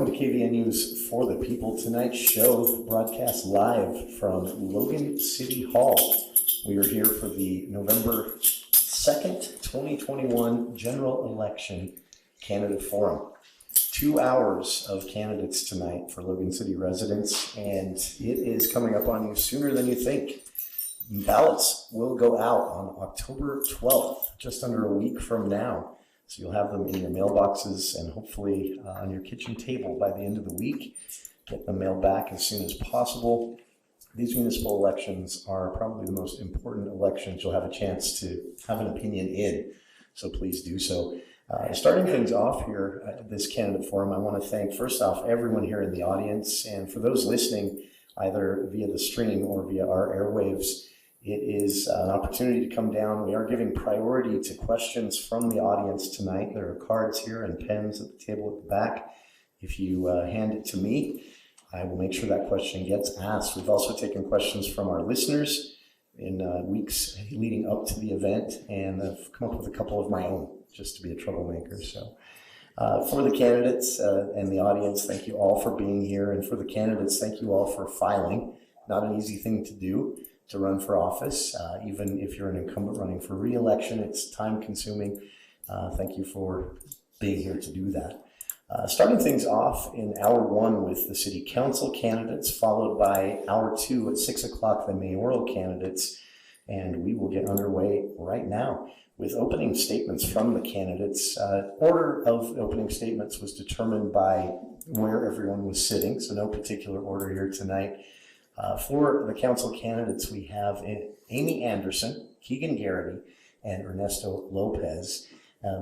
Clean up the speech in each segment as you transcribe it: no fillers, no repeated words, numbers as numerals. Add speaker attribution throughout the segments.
Speaker 1: Welcome to KVNU's For the People. Tonight's show broadcast live from Logan City Hall. We are here for the November 2nd, 2021 general election candidate forum. 2 hours of candidates tonight for Logan City residents, and it is coming up on you sooner than you think. Ballots will go out on October 12th, just under a week from now. So you'll have them in your mailboxes and hopefully on your kitchen table by the end of the week. Get them mailed back as soon as possible. These municipal elections are probably the most important elections you'll have a chance to have an opinion in. So please do so. Starting things off here at this candidate forum, I want to thank first off everyone here in the audience, and for those listening either via the stream or via our airwaves, it is an opportunity to come down. We are giving priority to questions from the audience tonight. There are cards here and pens at the table at the back. If you hand it to me, I will make sure that question gets asked. We've also taken questions from our listeners in weeks leading up to the event, and I've come up with a couple of my own just to be a troublemaker. So for the candidates and the audience, thank you all for being here. And for the candidates, thank you all for filing. Not an easy thing to do, to run for office. Even if you're an incumbent running for re-election, it's time consuming. Thank you for being here to do that. Starting things off in hour one with the city council candidates, followed by hour two at 6 o'clock, the mayoral candidates. And we will get underway right now with opening statements from the candidates. Order of opening statements was determined by where everyone was sitting, so no particular order here tonight. For the council candidates, we have Amy Anderson, Keegan Garrity, and Ernesto Lopez.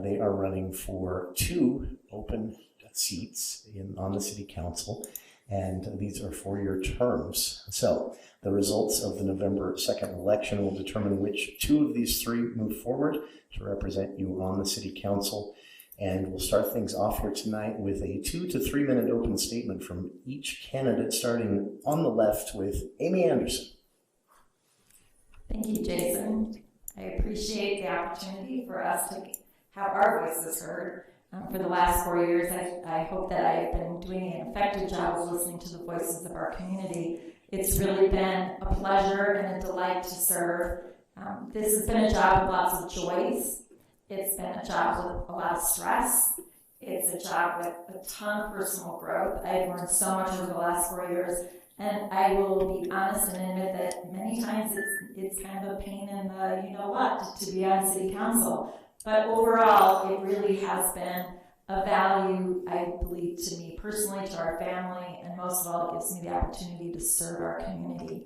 Speaker 1: They are running for 2 open seats on the city council, and these are 4-year terms. So the results of the November 2nd election will determine which 2 of these 3 move forward to represent you on the city council. And we'll start things off here tonight with a 2 to 3 minute open statement from each candidate, starting on the left with Amy Anderson.
Speaker 2: Thank you, Jason. I appreciate the opportunity for us to have our voices heard. For the last 4 years, I hope that I have been doing an effective job of listening to the voices of our community. It's really been a pleasure and a delight to serve. This has been a job with lots of joys. It's been a job with a lot of stress. It's a job with a ton of personal growth. I've learned so much over the last 4 years, and I will be honest and admit that many times it's kind of a pain in the you-know-what to be on city council. But overall, it really has been a value, I believe, to me personally, to our family, and most of all, it gives me the opportunity to serve our community.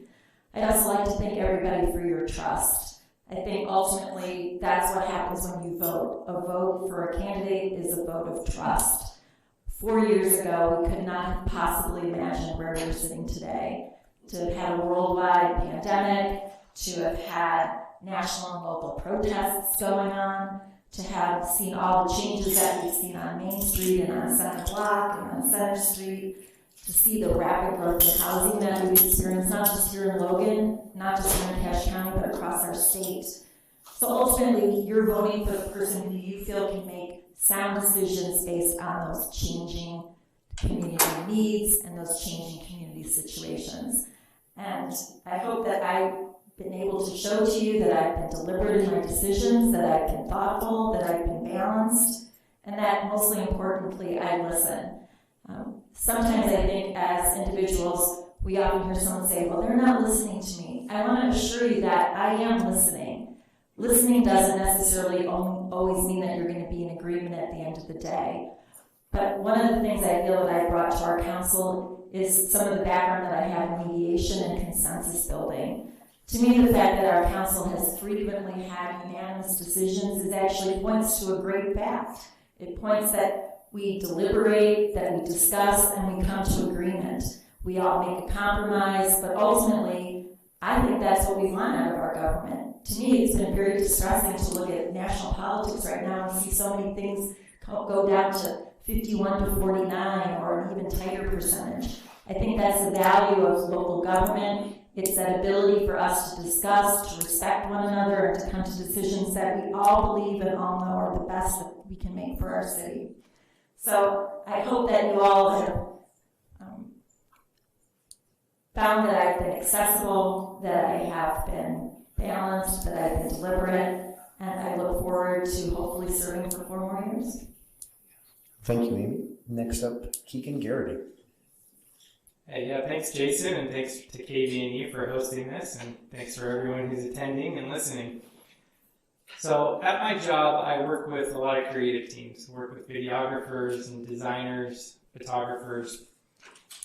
Speaker 2: I'd also like to thank everybody for your trust. I think ultimately that's what happens when you vote. A vote for a candidate is a vote of trust. 4 years ago, we could not have possibly imagined where we're sitting today. To have had a worldwide pandemic, to have had national and local protests going on, to have seen all the changes that we've seen on Main Street and on Center Block and on Center Street, to see the rapid growth in housing that we've experienced, not just here in Logan, not just here in Cache County, but across our state. So ultimately, you're voting for the person who you feel can make sound decisions based on those changing community needs and those changing community situations. And I hope that I've been able to show to you that I've been deliberate in my decisions, that I've been thoughtful, that I've been balanced, and that mostly importantly, I listen. Sometimes I think as individuals, we often hear someone say, well, they're not listening to me. I want to assure you that I am listening. Listening doesn't necessarily always mean that you're going to be in agreement at the end of the day. But one of the things I feel that I brought to our council is some of the background that I have in mediation and consensus building. To me, the fact that our council has frequently had unanimous decisions is actually points to a great fact. It points that we deliberate, that we discuss, and we come to agreement. We all make a compromise, but ultimately, I think that's what we want out of our government. To me, it's been very distressing to look at national politics right now and see so many things go down to 51 to 49 or an even tighter percentage. I think that's the value of local government. It's that ability for us to discuss, to respect one another, and to come to decisions that we all believe and all know are the best that we can make for our city. So I hope that you all have found that I've been accessible, that I have been balanced, that I've been deliberate, and I look forward to hopefully serving for 4 more years.
Speaker 1: Thank you, Amy. Next up, Keegan Garrity.
Speaker 3: Hey, yeah, thanks, Jason, and thanks to KV&E for hosting this, and thanks for everyone who's attending and listening. So at my job, I work with a lot of creative teams. I work with videographers and designers, photographers.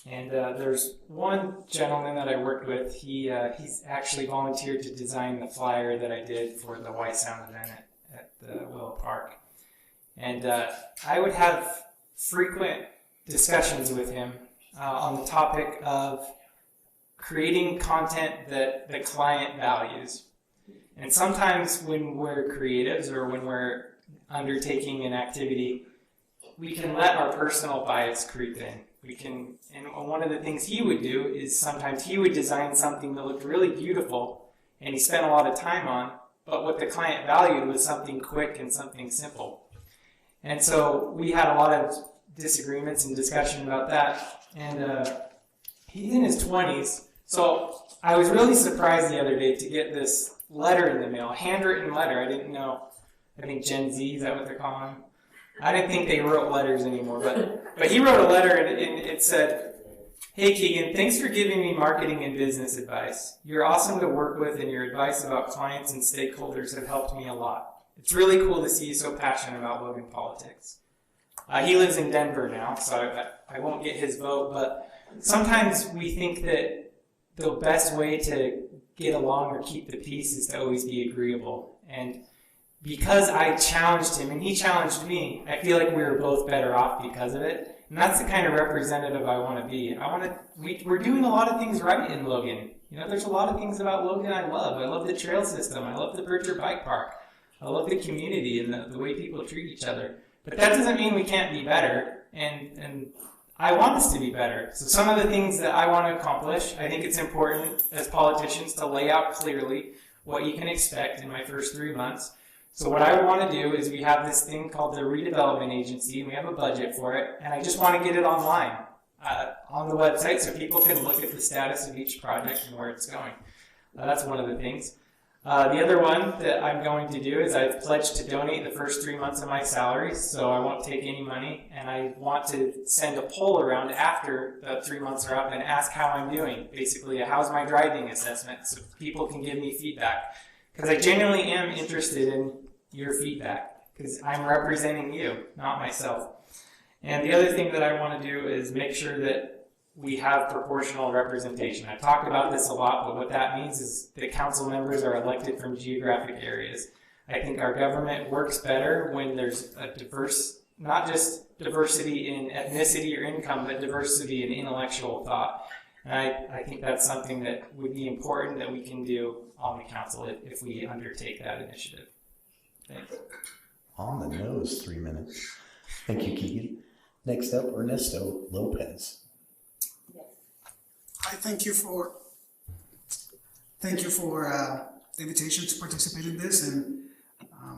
Speaker 3: And there's one gentleman that I worked with. He's actually volunteered to design the flyer that I did for the White Sound event at the Willow Park. And I would have frequent discussions with him on the topic of creating content that the client values. And sometimes when we're creatives or when we're undertaking an activity, we can let our personal bias creep in. And one of the things he would do is sometimes he would design something that looked really beautiful and he spent a lot of time on, but what the client valued was something quick and something simple. And so we had a lot of disagreements and discussion about that. And he's in his 20s, so I was really surprised the other day to get this letter in the mail, a handwritten letter. I didn't know. I think Gen Z, is that what they're calling them? I didn't think they wrote letters anymore, but he wrote a letter and it said, "Hey Keegan, thanks for giving me marketing and business advice. You're awesome to work with and your advice about clients and stakeholders have helped me a lot. It's really cool to see you so passionate about Logan politics." He lives in Denver now, so I won't get his vote, but sometimes we think that the best way to get along or keep the peace is to always be agreeable. And because I challenged him and he challenged me, I feel like we were both better off because of it. And that's the kind of representative I want to be. We're doing a lot of things right in Logan. You know, there's a lot of things about Logan I love. I love the trail system. I love the Berger Bike Park. I love the community and the way people treat each other. But that doesn't mean we can't be better. And I want us to be better. So some of the things that I want to accomplish, I think it's important as politicians to lay out clearly what you can expect in my first 3 months. So what I want to do is we have this thing called the Redevelopment Agency, and we have a budget for it, and I just want to get it online on the website so people can look at the status of each project and where it's going. That's one of the things. The other one that I'm going to do is I've pledged to donate the first 3 months of my salary, so I won't take any money, and I want to send a poll around after the 3 months are up and ask how I'm doing. Basically, how's my driving assessment, so people can give me feedback. Because I genuinely am interested in your feedback, because I'm representing you, not myself. And the other thing that I want to do is make sure that we have proportional representation. I've talked about this a lot, but what that means is that council members are elected from geographic areas. I think our government works better when there's a diverse, not just diversity in ethnicity or income, but diversity in intellectual thought. And I think that's something that would be important that we can do on the council if we undertake that initiative. Thanks.
Speaker 1: On the nose, 3 minutes. Thank you, Keegan. Next up, Ernesto Lopez.
Speaker 4: Hi, thank you for the invitation to participate in this, and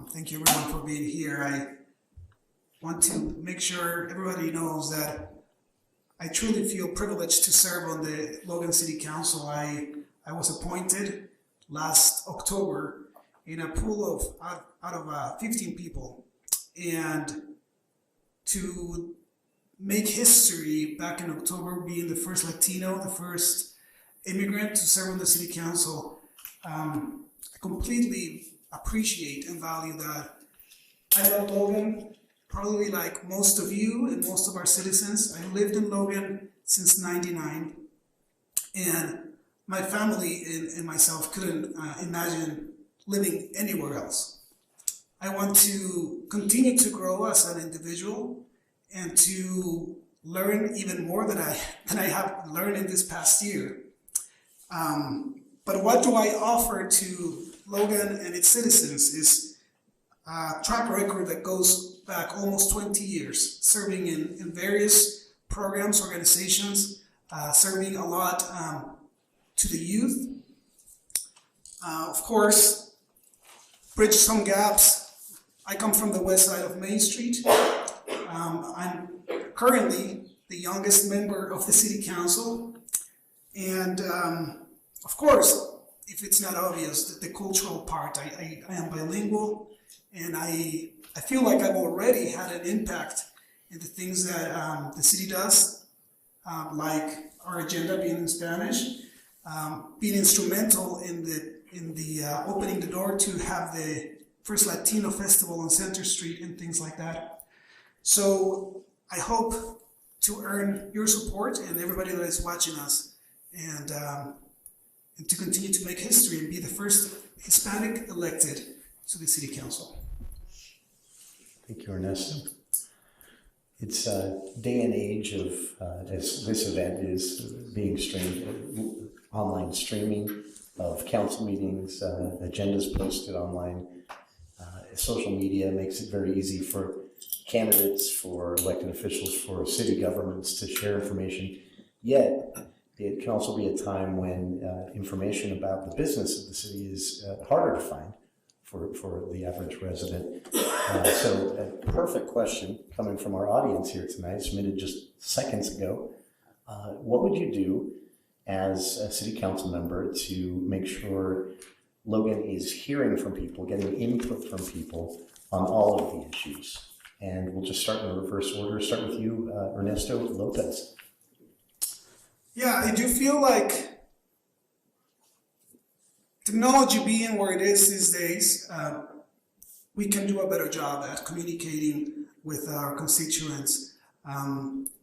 Speaker 4: thank you everyone for being here. I want to make sure everybody knows that I truly feel privileged to serve on the Logan City Council. I was appointed last October in a pool of out of 15 people, and to make history back in October, being the first Latino, the first immigrant to serve on the City Council, I completely appreciate and value that. I love Logan, probably like most of you and most of our citizens. I lived in Logan since '99, and my family and myself couldn't imagine living anywhere else. I want to continue to grow as an individual and to learn even more than I have learned in this past year. But what do I offer to Logan and its citizens is a track record that goes back almost 20 years, serving in various programs, organizations, serving a lot to the youth. Of course, bridge some gaps. I come from the west side of Main Street. I'm currently the youngest member of the City Council, and of course, if it's not obvious, the cultural part, I am bilingual, and I feel like I've already had an impact in the things that the city does, like our agenda being in Spanish, being instrumental in the opening the door to have the first Latino festival on Center Street and things like that. So I hope to earn your support and everybody that is watching us, and to continue to make history and be the first Hispanic elected to the City Council.
Speaker 1: Thank you, Ernesto. It's a day and age of, as this event is being streamed, online streaming of council meetings, agendas posted online. Social media makes it very easy for candidates, for elected officials, for city governments to share information. Yet, it can also be a time when information about the business of the city is harder to find for the average resident. So a perfect question coming from our audience here tonight, submitted just seconds ago. What would you do as a city council member to make sure Logan is hearing from people, getting input from people on all of the issues? And we'll just start in reverse order. Start with you, Ernesto Lopez.
Speaker 4: Yeah, I do feel like technology being where it is these days, we can do a better job at communicating with our constituents.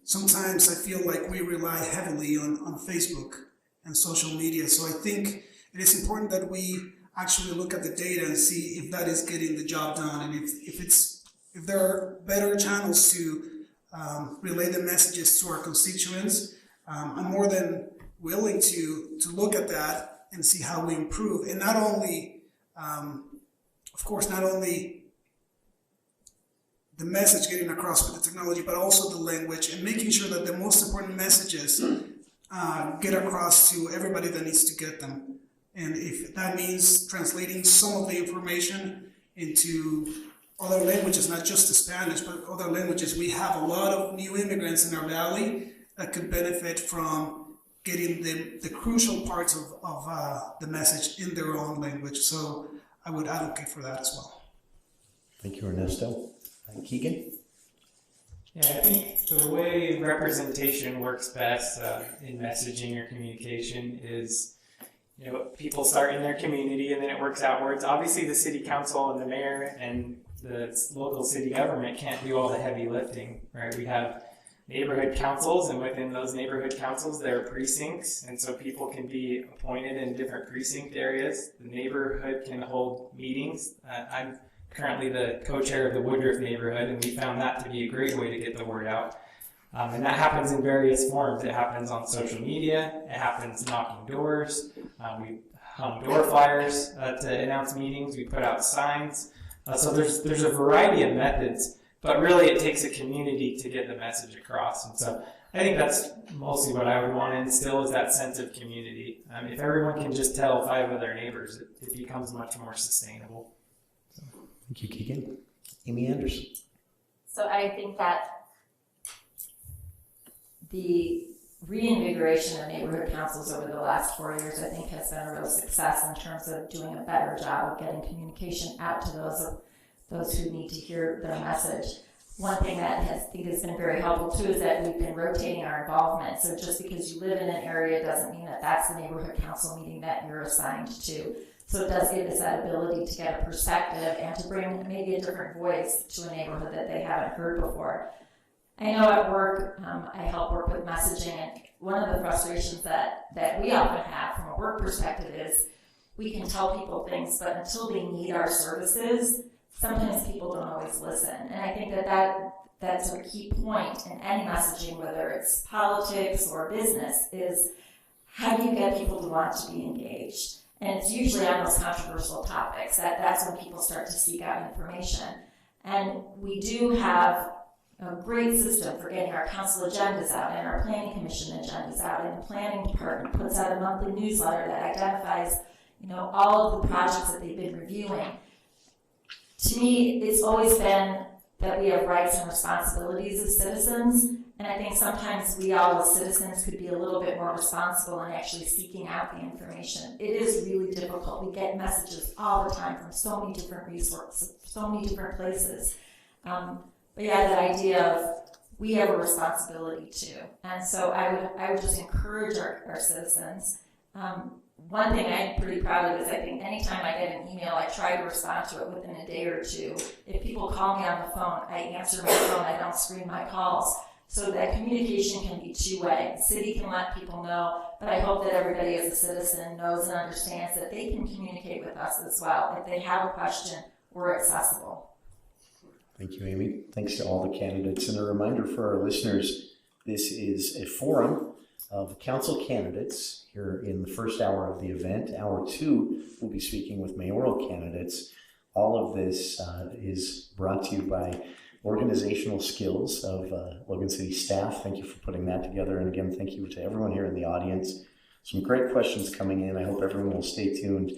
Speaker 4: Sometimes I feel like we rely heavily on Facebook and social media, so I think it is important that we actually look at the data and see if that is getting the job done, and if there are better channels to relay the messages to our constituents. I'm more than willing to look at that and see how we improve, and not only, of course, not only the message getting across with the technology, but also the language, and making sure that the most important messages get across to everybody that needs to get them. And if that means translating some of the information into other languages, not just the Spanish, but other languages, we have a lot of new immigrants in our valley that could benefit from getting the crucial parts of the message in their own language. So I would advocate for that as well.
Speaker 1: Thank you, Ernesto. Keegan?
Speaker 3: Yeah, I think the way representation works best in messaging or communication is, people start in their community and then it works outwards. Obviously, the city council and the mayor and the local city government can't do all the heavy lifting, right? We have neighborhood councils, and within those neighborhood councils, there are precincts, and so people can be appointed in different precinct areas. The neighborhood can hold meetings. I'm currently the co-chair of the Woodruff neighborhood, and we found that to be a great way to get the word out. And that happens in various forms. It happens on social media. It happens knocking doors. We hung door flyers to announce meetings. We put out signs. So there's a variety of methods, but really it takes a community to get the message across. And so I think that's mostly what I would want to instill, is that sense of community. If everyone can just tell 5 of their neighbors, it becomes much more sustainable.
Speaker 1: Thank you, Keegan. Amy Anderson.
Speaker 2: So I think that the reinvigoration of neighborhood councils over the last 4 years, I think, has been a real success in terms of doing a better job of getting communication out to those who need to hear their message. One thing that I think has been very helpful too is that we've been rotating our involvement. So just because you live in an area doesn't mean that that's the neighborhood council meeting that you're assigned to. So it does give us that ability to get a perspective and to bring maybe a different voice to a neighborhood that they haven't heard before. I know at work, I help work with messaging, and one of the frustrations that we often have from a work perspective is we can tell people things, but until they need our services, sometimes people don't always listen. And I think that's a key point in any messaging, whether it's politics or business, is how do you get people to want to be engaged? And it's usually on those controversial topics that's when people start to seek out information. And we do have a great system for getting our council agendas out and our planning commission agendas out, and the planning department puts out a monthly newsletter that identifies, all of the projects that they've been reviewing. To me, it's always been that we have rights and responsibilities as citizens. And I think sometimes we all as citizens could be a little bit more responsible in actually seeking out the information. It is really difficult. We get messages all the time from so many different resources, so many different places. But yeah, that idea of we have a responsibility too. And so I would just encourage our citizens. One thing I'm pretty proud of is I think anytime I get an email, I try to respond to it within a day or two. If people call me on the phone, I answer my phone, I don't screen my calls. So that communication can be two-way. The city can let people know, but I hope that everybody as a citizen knows and understands that they can communicate with us as well. If they have a question, we're accessible.
Speaker 1: Thank you, Amy. Thanks to all the candidates. And a reminder for our listeners, this is a forum of council candidates here in the first hour of the event. Hour 2, we'll be speaking with mayoral candidates. All of this is brought to you by organizational skills of Logan City staff. Thank you for putting that together. And again, thank you to everyone here in the audience. Some great questions coming in. I hope everyone will stay tuned.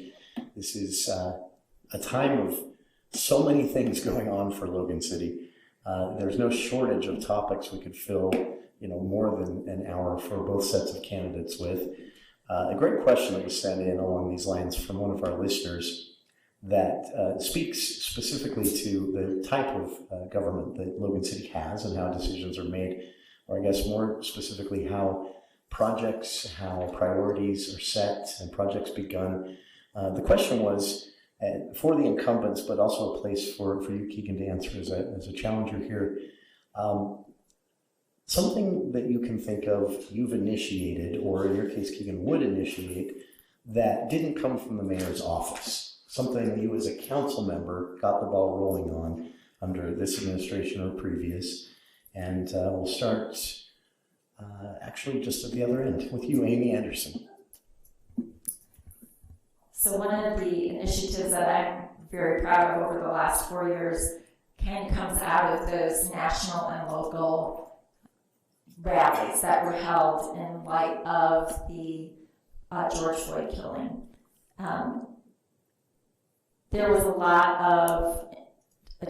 Speaker 1: This is a time of so many things going on for Logan City. There's no shortage of topics we could fill, more than an hour for both sets of candidates with. A great question that was sent in along these lines from one of our listeners that speaks specifically to the type of government that Logan City has and how decisions are made, or I guess more specifically how projects, how priorities are set and projects begun. The question was for the incumbents, but also a place for you, Keegan, to answer as a challenger here. Something that you can think of you've initiated, or in your case, Keegan would initiate, that didn't come from the mayor's office. Something you as a council member got the ball rolling on under this administration or previous. And we'll start actually just at the other end with you, Amy Anderson.
Speaker 2: So one of the initiatives that I'm very proud of over the last 4 years comes out of those national and local rallies that were held in light of the George Floyd killing. There was a lot of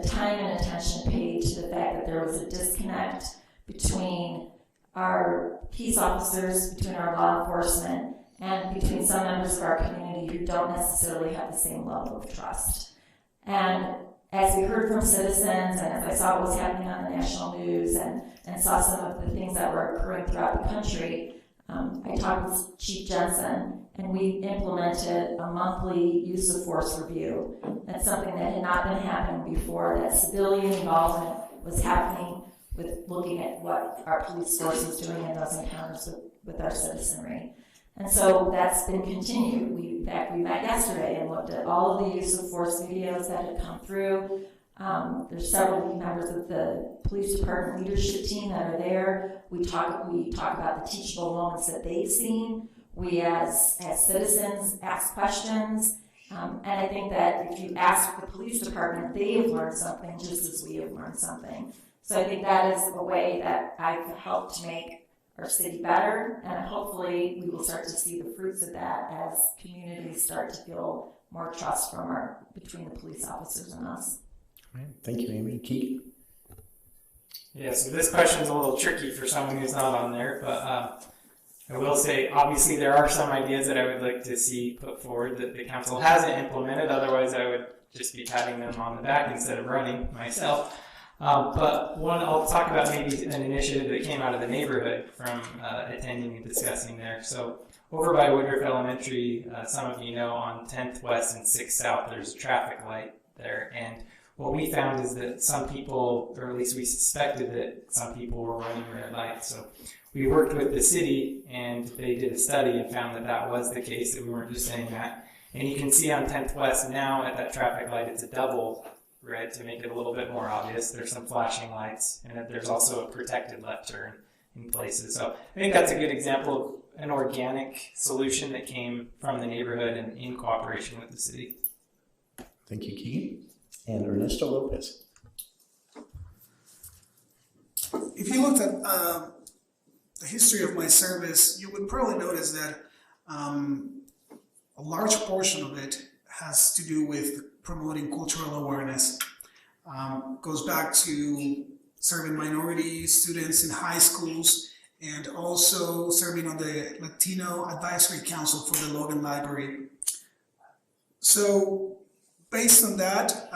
Speaker 2: time and attention paid to the fact that there was a disconnect between our peace officers, between our law enforcement, and between some members of our community who don't necessarily have the same level of trust. And as we heard from citizens, and as I saw what was happening on the national news and saw some of the things that were occurring throughout the country, I talked with Chief Jensen, and we implemented a monthly use of force review. That's something that had not been happening before, that civilian involvement was happening with looking at what our police force was doing in those encounters with our citizenry. And so that's been continued. In fact, we met yesterday and looked at all of the use of force videos that had come through. There's several members of the police department leadership team that are there. We talk about the teachable moments that they've seen. We as citizens ask questions. And I think that if you ask the police department, they have learned something just as we have learned something. So I think that is a way that I've helped make our city better, and hopefully we will start to see the fruits of that as communities start to feel more trust between the police officers and us.
Speaker 1: All right. Thank you, Amy. Keith?
Speaker 3: Yeah, so this question is a little tricky for someone who's not on there, but I will say, obviously, there are some ideas that I would like to see put forward that the council hasn't implemented. Otherwise, I would just be patting them on the back instead of running myself. But one, I'll talk about maybe an initiative that came out of the neighborhood from attending and discussing there. So over by Woodruff Elementary, some of you know, on 10th West and 6th South, there's a traffic light there. And what we found is that some people, or at least we suspected that some people were running red lights. So we worked with the city, and they did a study and found that that was the case, that we weren't just saying that. And you can see on 10th West now at that traffic light, it's a double red to make it a little bit more obvious. There's some flashing lights, and there's also a protected left turn in places. So I think that's a good example of an organic solution that came from the neighborhood and in cooperation with the city.
Speaker 1: Thank you, Keith. And Ernesto Lopez.
Speaker 4: If you looked at the history of my service, you would probably notice that a large portion of it has to do with promoting cultural awareness. goes back to serving minority students in high schools and also serving on the Latino Advisory Council for the Logan Library. So based on that,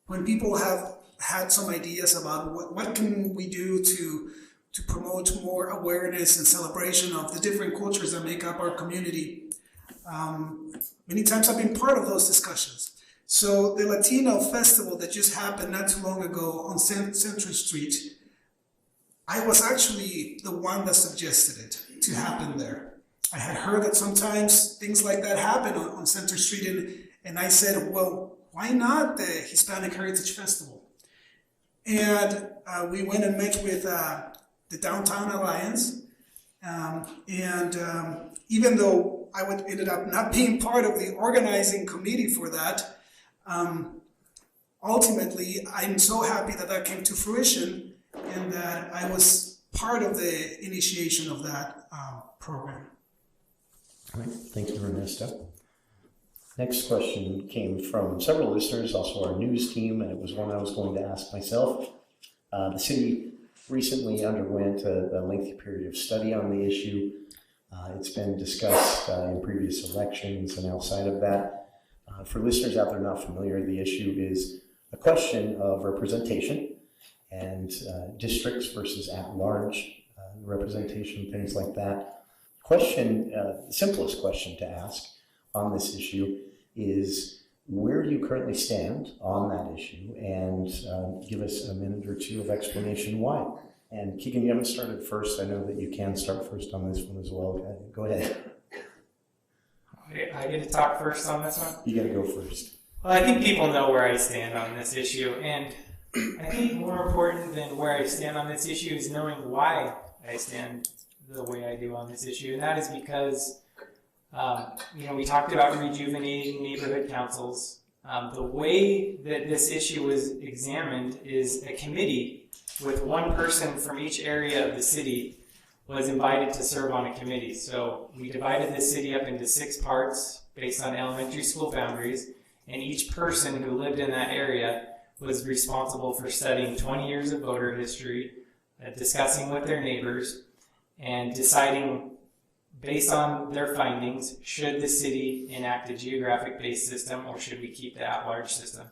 Speaker 4: when people have had some ideas about what can we do to promote more awareness and celebration of the different cultures that make up our community, many times I've been part of those discussions. So the Latino festival that just happened not too long ago on Central Street, I was actually the one that suggested it to happen there. I had heard that sometimes things like that happen on Center Street, and I said, well, why not the Hispanic Heritage Festival? And we went and met with the Downtown Alliance, even though I ended up not being part of the organizing committee for that, ultimately, I'm so happy that that came to fruition and that I was part of the initiation of that program.
Speaker 1: All right, thank you, Ernesto. Next question came from several listeners, also our news team, and it was one I was going to ask myself. The city recently underwent a lengthy period of study on the issue. It's been discussed in previous elections and outside of that. For listeners out there not familiar, the issue is a question of representation and districts versus at-large representation, things like that. The simplest question to ask on this issue is, where do you currently stand on that issue? And give us a minute or two of explanation why. And Keegan, you haven't started first. I know that you can start first on this one as well. Okay, go ahead.
Speaker 3: I get to talk first on this one?
Speaker 1: You got to go first.
Speaker 3: Well, I think people know where I stand on this issue, and I think more important than where I stand on this issue is knowing why I stand the way I do on this issue, and that is because we talked about rejuvenating neighborhood councils. The way that this issue was examined is a committee with one person from each area of the city was invited to serve on a committee. So we divided the city up into 6 parts based on elementary school boundaries, and each person who lived in that area was responsible for studying 20 years of voter history, discussing with their neighbors, and deciding based on their findings, should the city enact a geographic-based system or should we keep the at-large system?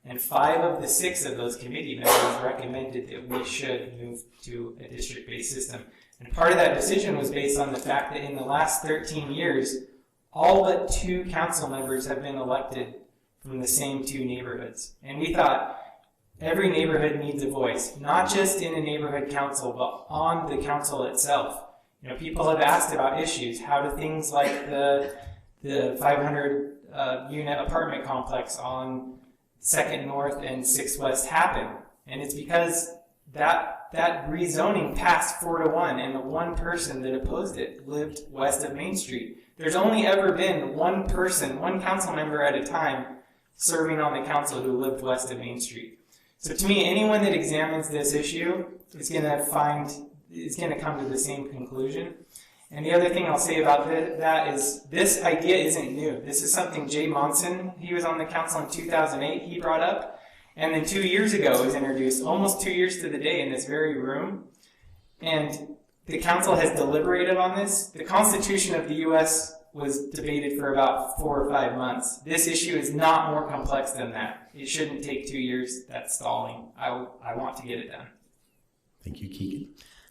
Speaker 3: And 5 of the 6 of those committee members recommended that we should move to a district-based system. And part of that decision was based on the fact that in the last 13 years, all but 2 council members have been elected from the same 2 neighborhoods. And we thought every neighborhood needs a voice, not just in a neighborhood council, but on the council itself. People have asked about issues. How do things like the 500 unit apartment complex on 2nd North and 6th West happen? And it's because that rezoning passed 4-1, and the one person that opposed it lived west of Main Street. There's only ever been one person, one council member at a time, serving on the council who lived west of Main Street. So to me, anyone that examines this issue is going to come to the same conclusion. And the other thing I'll say about that is this idea isn't new. This is something Jay Monson, he was on the council in 2008, he brought up. And then 2 years ago it was introduced, almost 2 years to the day in this very room. And the council has deliberated on this. The Constitution of the U.S. was debated for about 4 or 5 months. This issue is not more complex than that. It shouldn't take 2 years. That's stalling. I want to get it done.
Speaker 1: Thank you, Keegan.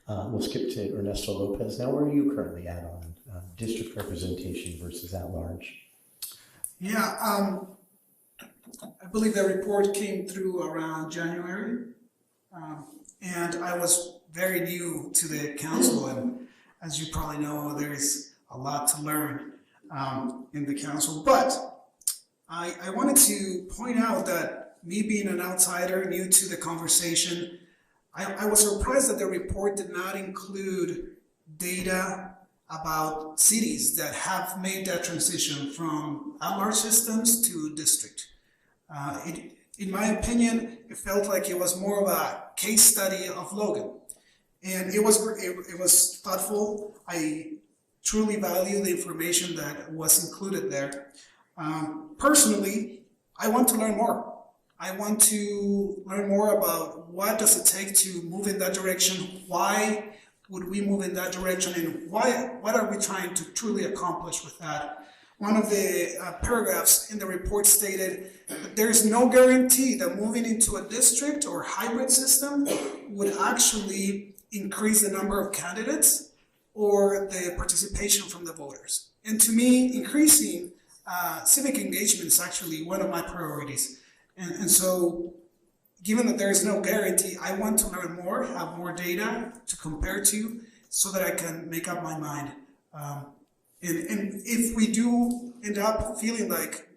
Speaker 1: We'll skip to Ernesto Lopez. Now, where are you currently at on district representation versus at-large?
Speaker 4: Yeah, I believe the report came through around January, and I was very new to the council, and as you probably know, there is a lot to learn in the council, but I wanted to point out that me being an outsider, new to the conversation, I was surprised that the report did not include data about cities that have made that transition from at-large systems to district. In my opinion, it felt like it was more of a case study of Logan, and it was thoughtful. I truly value the information that was included there. Personally, I want to learn more. I want to learn more about what does it take to move in that direction, why would we move in that direction, and what are we trying to truly accomplish with that. One of the paragraphs in the report stated that there is no guarantee that moving into a district or hybrid system would actually increase the number of candidates or the participation from the voters. And to me, increasing civic engagement is actually one of my priorities. And so, given that there is no guarantee, I want to learn more, have more data to compare to, so that I can make up my mind. And if we do end up feeling like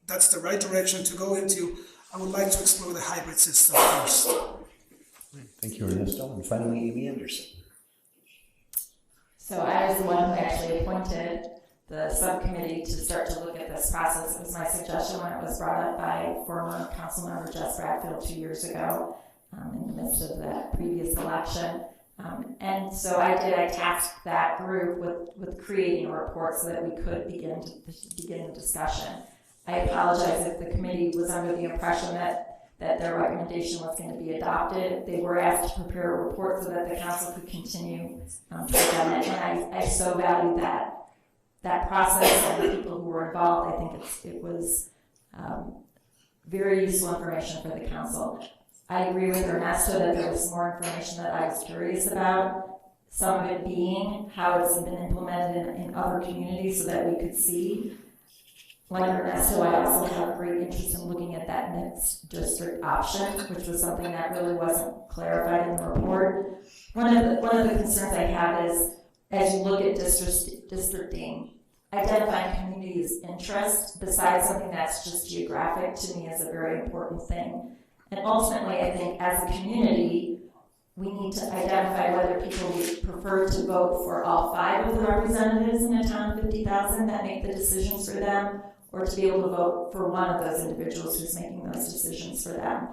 Speaker 4: that's the right direction to go into, I would like to explore the hybrid system first.
Speaker 1: Thank you, Ernesto. And finally, Amy Anderson.
Speaker 2: So I was the one who actually appointed the subcommittee to start to look at this process. It was my suggestion when it was brought up by former council member Jess Bradfield 2 years ago in the midst of that previous election. And so I tasked that group with creating a report so that we could begin the discussion. I apologize if the committee was under the impression that their recommendation was going to be adopted. They were asked to prepare a report so that the council could continue to present it, and I so value that process and the people who were involved. I think it was very useful information for the council. I agree with Ernesto that there was more information that I was curious about, some of it being how it's been implemented in other communities so that we could see. Like Ernesto, I also have a great interest in looking at that mixed district option, which was something that really wasn't clarified in the report. One of the concerns I have is, as you look at districting, identifying communities' interest besides something that's just geographic, to me, is a very important thing. And ultimately, I think as a community, we need to identify whether people would prefer to vote for all 5 of the representatives in a town of 50,000 that make the decisions for them, or to be able to vote for one of those individuals who's making those decisions for them.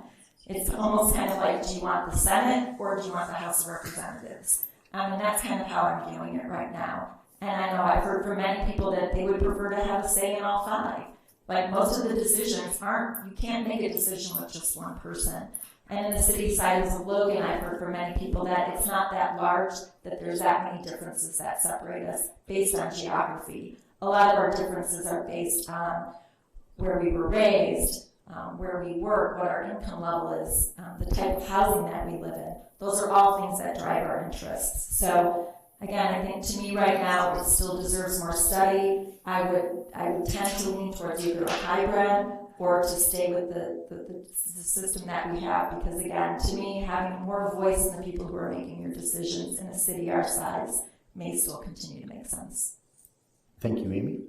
Speaker 2: It's almost kind of like, do you want the Senate or do you want the House of Representatives? And that's kind of how I'm viewing it right now. And I know I've heard from many people that they would prefer to have a say in all 5. Like, most of the decisions you can't make a decision with just one person. And in the city size of Logan, I've heard from many people that it's not that large, that there's that many differences that separate us based on geography. A lot of our differences are based on where we were raised, where we work, what our income level is, the type of housing that we live in. Those are all things that drive our interests. So again, I think to me right now, it still deserves more study. I would tend to lean towards either a hybrid or to stay with the system that we have, because again, to me, having more voice in the people who are making your decisions in a city our size may still continue to make sense.
Speaker 1: Thank you, Amy.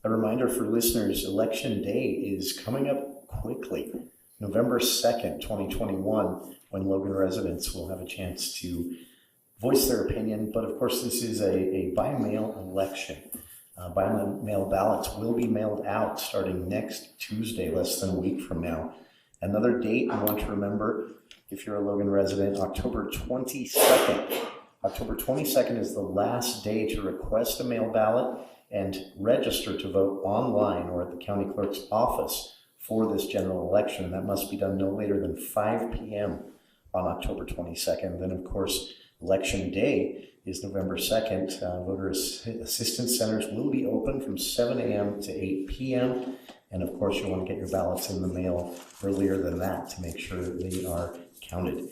Speaker 1: A reminder for listeners, Election Day is coming up quickly. November 2nd, 2021, when Logan residents will have a chance to voice their opinion. But of course, this is a by-mail election. By-mail ballots will be mailed out starting next Tuesday, less than a week from now. Another date you want to remember, if you're a Logan resident, October 22nd. October 22nd is the last day to request a mail ballot and register to vote online or at the county clerk's office for this general election. And that must be done no later than 5 p.m. on October 22nd. Then, of course, Election Day is November 2nd. Voter assistance centers will be open from 7 a.m. to 8 p.m. And, of course, you'll want to get your ballots in the mail earlier than that to make sure they are counted.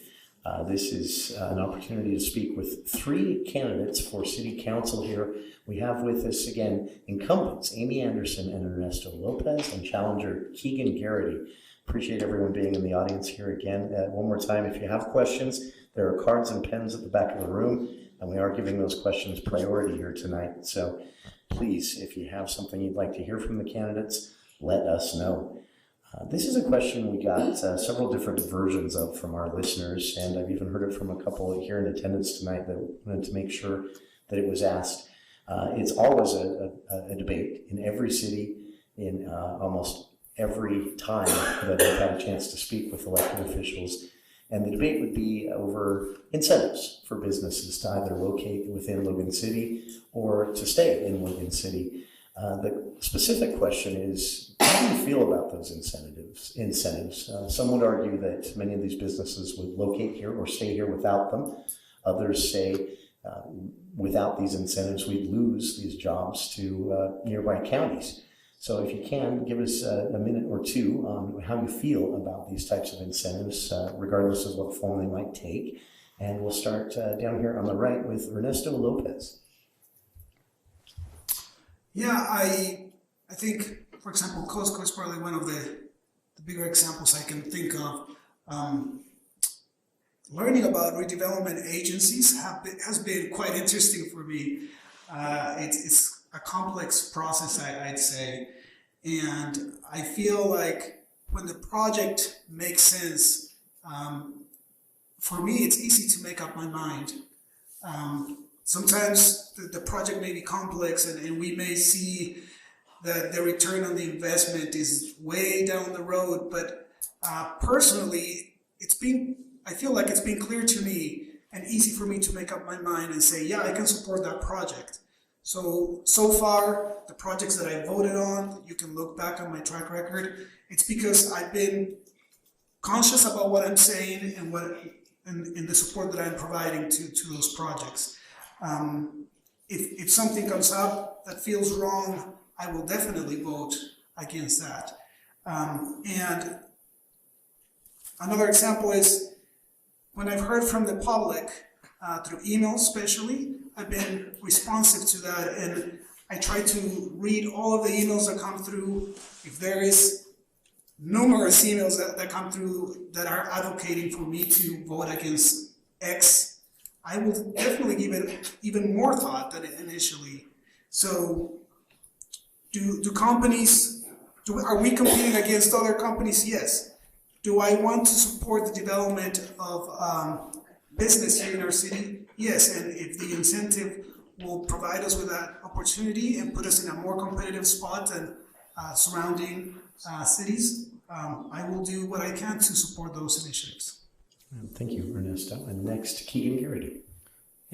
Speaker 1: This is an opportunity to speak with 3 candidates for City Council here. We have with us, again, incumbents Amy Anderson and Ernesto Lopez, and challenger Keegan Garrity. Appreciate everyone being in the audience here again. One more time, if you have questions, there are cards and pens at the back of the room, and we are giving those questions priority here tonight. So please, if you have something you'd like to hear from the candidates, let us know. This is a question we got several different versions of from our listeners, and I've even heard it from a couple here in attendance tonight that wanted to make sure that it was asked. It's always a debate in every city, in almost every time that I've had a chance to speak with elected officials. And the debate would be over incentives for businesses to either locate within Logan City or to stay in Logan City. The specific question is, how do you feel about those incentives. Some would argue that many of these businesses would locate here or stay here without them. Others say without these incentives, we'd lose these jobs to nearby counties. So if you can, give us a minute or two on how you feel about these types of incentives, regardless of what form they might take. And we'll start down here on the right with Ernesto Lopez.
Speaker 4: Yeah, I think, for example, Costco is probably one of the bigger examples I can think of. Learning about redevelopment agencies has been quite interesting for me. It's a complex process, I'd say, and I feel like when the project makes sense, for me, it's easy to make up my mind. Sometimes the project may be complex, and we may see that the return on the investment is way down the road, but personally, I feel like it's been clear to me and easy for me to make up my mind and say, yeah, I can support that project. So far, the projects that I voted on, you can look back on my track record, it's because I've been conscious about what I'm saying and the support that I'm providing to those projects. If something comes up that feels wrong, I will definitely vote against that. And another example is when I've heard from the public, through email especially, I've been responsive to that, and I try to read all of the emails that come through. If there is numerous emails that come through that are advocating for me to vote against X, I will definitely give it even more thought than initially. So are we competing against other companies? Yes. Do I want to support the development of business here in our city? Yes, and if the incentive will provide us with that opportunity and put us in a more competitive spot than surrounding cities, I will do what I can to support those initiatives.
Speaker 1: Thank you, Ernesto. And next, Keegan Garrity.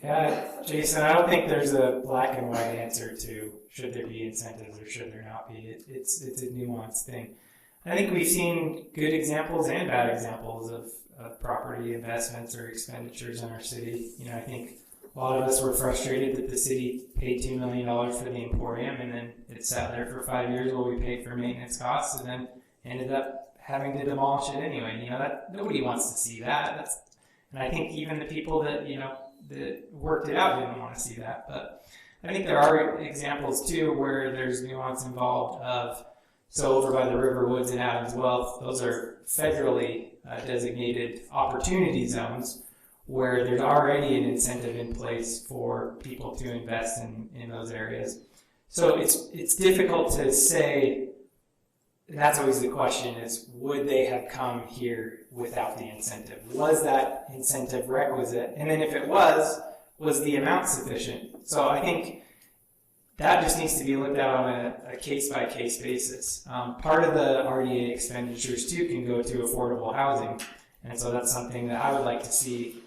Speaker 3: Yeah, Jason, I don't think there's a black and white answer to should there be incentives or should there not be. It's a nuanced thing. I think we've seen good examples and bad examples of property investments or expenditures in our city. I think a lot of us were frustrated that the city paid $2 million for the Emporium, and then it sat there for 5 years while we paid for maintenance costs, and then ended up having to demolish it anyway. That nobody wants to see that. And I think even the people that that worked it out didn't want to see that. But I think there are examples too where there's nuance involved of. So over by the River Woods and Adams Wealth, those are federally designated opportunity zones where there's already an incentive in place for people to invest in those areas. So it's difficult to say. That's always the question: is would they have come here without the incentive? Was that incentive requisite? And then if it was the amount sufficient? So I think that just needs to be looked at on a case-by-case basis. Part of the RDA expenditures, too, can go to affordable housing. And so that's something that I would like to see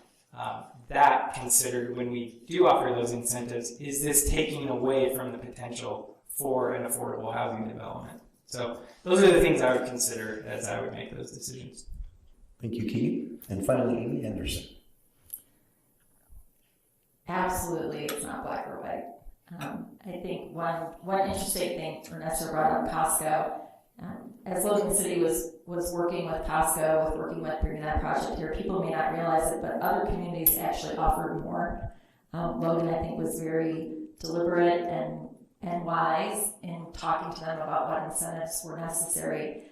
Speaker 3: that considered when we do offer those incentives. Is this taking away from the potential for an affordable housing development? So those are the things I would consider as I would make those decisions.
Speaker 1: Thank you, Keegan. And finally, Amy Anderson.
Speaker 2: Absolutely, it's not black or white. I think one interesting thing Ernesto brought up Costco. As Logan City was working with Costco, working with bringing that project here, people may not realize it, but other communities actually offered more. Logan, I think, was very deliberate and wise in talking to them about what incentives were necessary.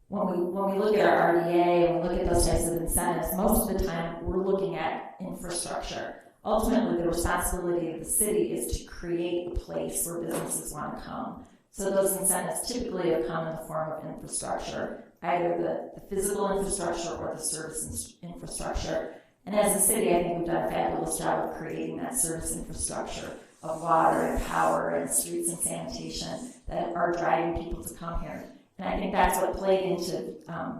Speaker 2: When we look at our RDA and we look at those types of incentives, most of the time we're looking at infrastructure. Ultimately, the responsibility of the city is to create a place where businesses want to come. So those incentives typically have come in the form of infrastructure, either the physical infrastructure or the service infrastructure. And as a city, I think we've done a fabulous job of creating that service infrastructure of water and power and streets and sanitation that are driving people to come here. And I think that's what played into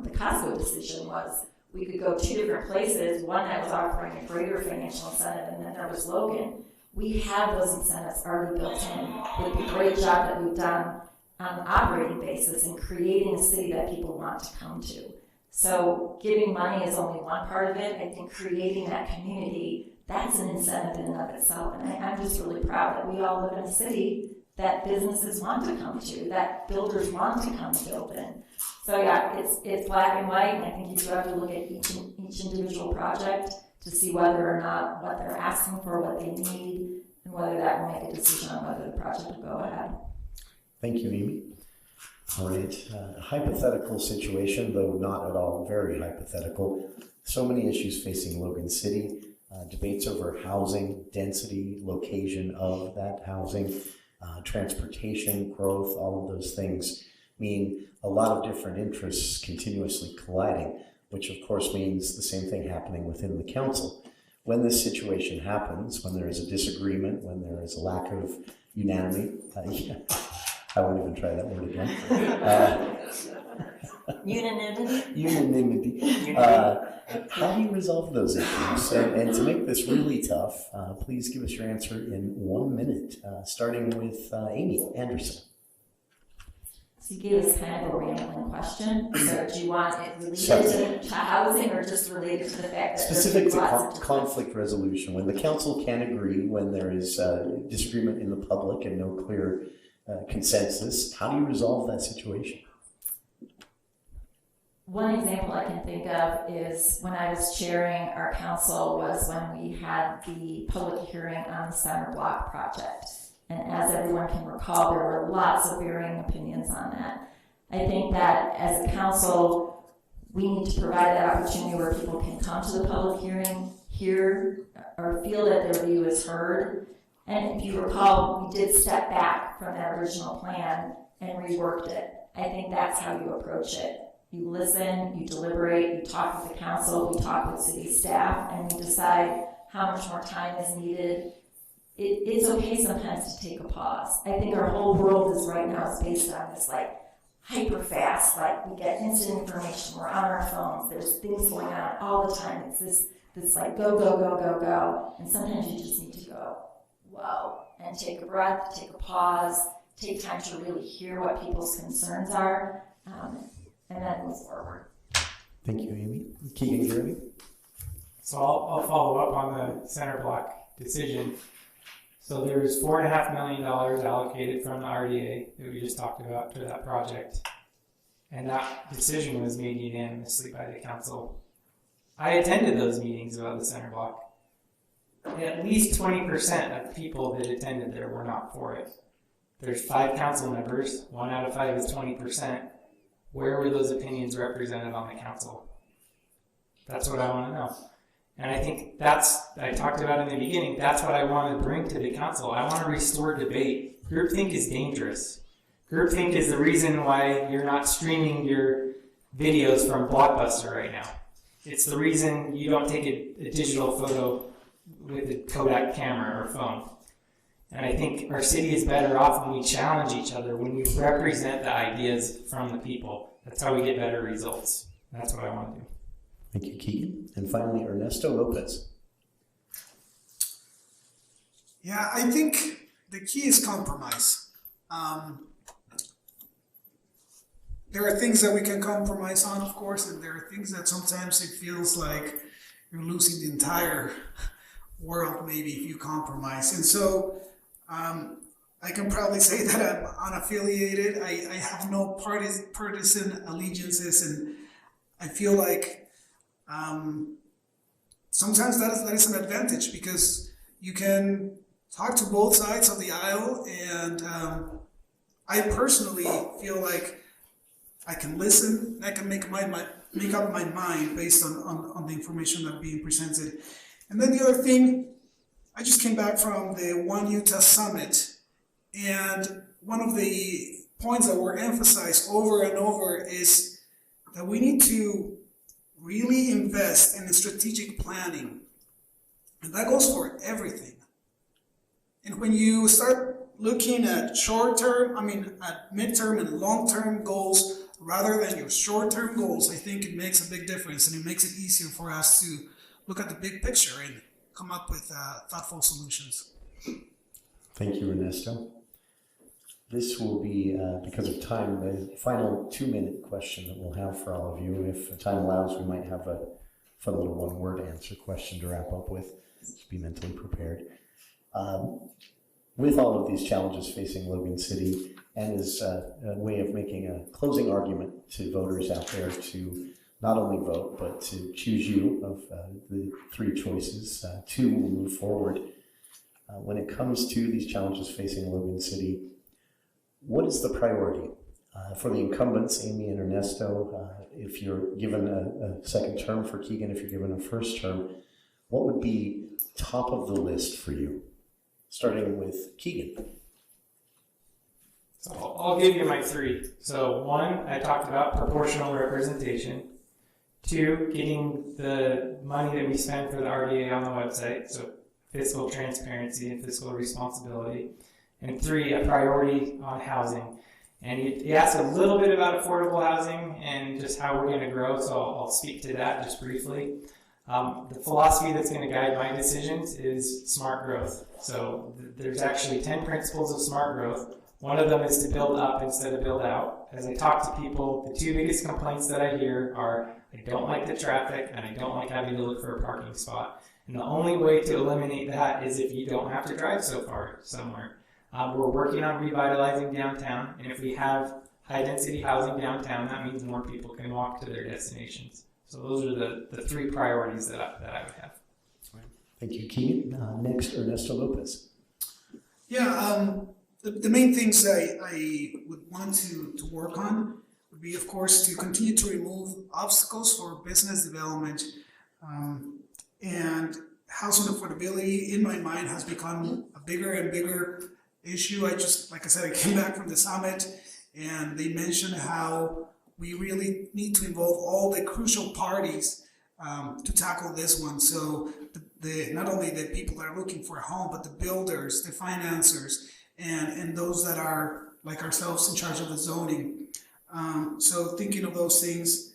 Speaker 2: the Costco decision was we could go two different places, one that was offering a greater financial incentive, and then there was Logan. We have those incentives already built in with the great job that we've done on an operating basis and creating a city that people want to come to. So giving money is only one part of it. I think creating that community, that's an incentive in and of itself. And I'm just really proud that we all live in a city that businesses want to come to, that builders want to come build in. So yeah, it's black and white, and I think you do have to look at each individual project to see whether or not what they're asking for, what they need, and whether that will make a decision on whether the project will go ahead.
Speaker 1: Thank you, Amy. All right, hypothetical situation, though not at all very hypothetical. So many issues facing Logan City, debates over housing, density, location of that housing, transportation, growth, all of those things mean a lot of different interests continuously colliding, which of course means the same thing happening within the council. When this situation happens, when there is a disagreement, when there is a lack of unanimity, I won't even try that word again. Unanimity. How do you resolve those issues? And to make this really tough, please give us your answer in 1 minute, starting with Amy Anderson.
Speaker 2: So you gave us kind of a rambling question. So do you want it related to housing or just related to the fact that
Speaker 1: specific to conflict resolution? When the council can agree, when there is disagreement in the public and no clear consensus, how do you resolve that situation?
Speaker 2: One example I can think of is when I was chairing our council was when we had the public hearing on the Center Block project. And as everyone can recall, there were lots of varying opinions on that. I think that as a council, we need to provide that opportunity where people can come to the public hearing, hear or feel that their view is heard. And if you recall, we did step back from that original plan and reworked it. I think that's how you approach it. You listen, you deliberate, you talk with the council, we talk with city staff, and we decide how much more time is needed. It's okay sometimes to take a pause. I think our whole world is right now is based on this like hyper fast, like we get instant information, we're on our phones, there's things going on all the time. It's this like go, go, go, go, go. And sometimes you just need to go, whoa, and take a breath, take a pause, take time to really hear what people's concerns are, and then move forward.
Speaker 1: Thank you, Amy. Keegan, Jeremy?
Speaker 3: So I'll follow up on the Center Block decision. So there's $4.5 million allocated from the RDA that we just talked about to that project. And that decision was made unanimously by the council. I attended those meetings about the Center Block. At least 20% of people that attended there were not for it. There's 5 council members, 1 out of 5 is 20%. Where were those opinions represented on the council? That's what I want to know. And I think I talked about in the beginning, that's what I want to bring to the council. I want to restore debate. Groupthink is dangerous. Groupthink is the reason why you're not streaming your videos from Blockbuster right now. It's the reason you don't take a digital photo with a Kodak camera or phone. And I think our city is better off when we challenge each other, when we represent the ideas from the people. That's how we get better results. That's what I want to do.
Speaker 1: Thank you, Keegan. And finally, Ernesto Lopez.
Speaker 4: Yeah, I think the key is compromise. There are things that we can compromise on, of course, and there are things that sometimes it feels like you're losing the entire world maybe if you compromise. And so I can probably say that I'm unaffiliated. I have no partisan allegiances, and I feel like sometimes that is an advantage because you can talk to both sides of the aisle, and I personally feel like I can listen and I can make up my mind based on the information that's being presented. And then the other thing, I just came back from the One Utah Summit, and one of the points that were emphasized over and over is that we need to really invest in strategic planning. And that goes for everything. And when you start looking at at midterm and long-term goals rather than your short-term goals, I think it makes a big difference, and it makes it easier for us to look at the big picture and come up with thoughtful solutions.
Speaker 1: Thank you, Ernesto. This will be, because of time, the final 2-minute question that we'll have for all of you. If time allows, we might have a fun little one-word answer question to wrap up with. Just be mentally prepared. With all of these challenges facing Logan City, and as a way of making a closing argument to voters out there to not only vote, but to choose you of the 3 choices, 2 will move forward. When it comes to these challenges facing Logan City, what is the priority? For the incumbents, Amy and Ernesto, if you're given a second term, for Keegan, if you're given a first term, what would be top of the list for you? Starting with Keegan.
Speaker 3: So I'll give you my 3. So 1, I talked about proportional representation. 2, getting the money that we spend for the RDA on the website, so fiscal transparency and fiscal responsibility. And 3, a priority on housing. And you asked a little bit about affordable housing and just how we're going to grow, so I'll speak to that just briefly. The philosophy that's going to guide my decisions is smart growth. So there's actually 10 principles of smart growth. One of them is to build up instead of build out. As I talk to people, the 2 biggest complaints that I hear are, I don't like the traffic and I don't like having to look for a parking spot. And the only way to eliminate that is if you don't have to drive so far somewhere. We're working on revitalizing downtown, and if we have high-density housing downtown, that means more people can walk to their destinations. So those are the 3 priorities that I would have.
Speaker 1: Thank you, Keegan. Next, Ernesto Lopez.
Speaker 4: Yeah, the main things I would want to work on would be, of course, to continue to remove obstacles for business development. And housing affordability, in my mind, has become a bigger and bigger issue. Like I said, I came back from the summit, and they mentioned how we really need to involve all the crucial parties to tackle this one. So not only the people that are looking for a home, but the builders, the financiers, and those that are like ourselves in charge of the zoning. So thinking of those things,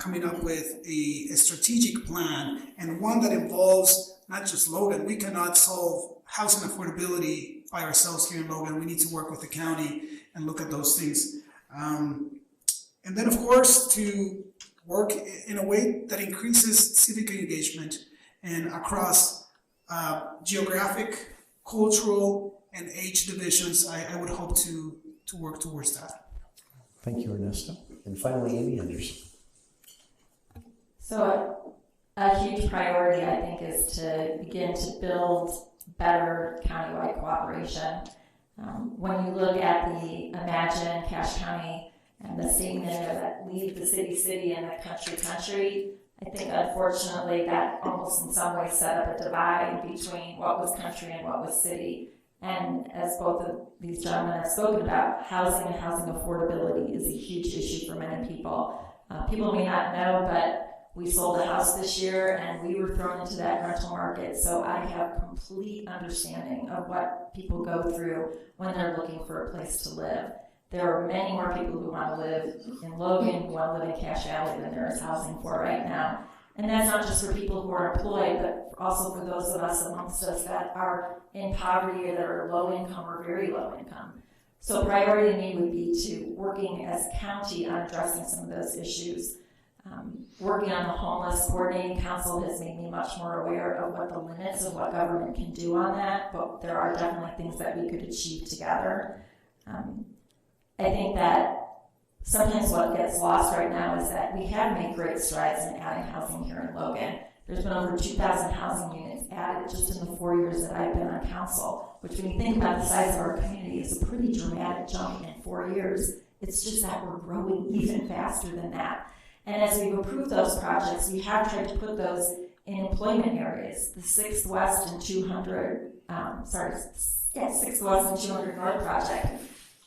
Speaker 4: coming up with a strategic plan, and one that involves not just Logan. We cannot solve housing affordability by ourselves here in Logan. We need to work with the county and look at those things. And then, of course, to work in a way that increases civic engagement and across geographic, cultural, and age divisions. I would hope to work towards that.
Speaker 1: Thank you, Ernesto. And finally, Amy Anderson.
Speaker 2: So a huge priority, I think, is to begin to build better countywide cooperation. When you look at the Imagine Cache County and the statement that leave the city and the country, I think unfortunately that almost in some ways set up a divide between what was country and what was city. And as both of these gentlemen have spoken about, housing and housing affordability is a huge issue for many people. People may not know, but we sold a house this year and we were thrown into that rental market. So I have complete understanding of what people go through when they're looking for a place to live. There are many more people who want to live in Logan, who want to live in Cache Valley than there is housing for right now. And that's not just for people who are employed, but also for those of us amongst us that are in poverty or that are low income or very low income. So priority to me would be to working as a county on addressing some of those issues. Working on the homeless coordinating council has made me much more aware of what the limits of what government can do on that, but there are definitely things that we could achieve together. I think that sometimes what gets lost right now is that we have made great strides in adding housing here in Logan. There's been over 2,000 housing units added just in the 4 years that I've been on council, which when you think about the size of our community is a pretty dramatic jump in 4 years. It's just that we're growing even faster than that. And as we've approved those projects, we have tried to put those in employment areas. The 6th West and 200, 6th West and 200 North project.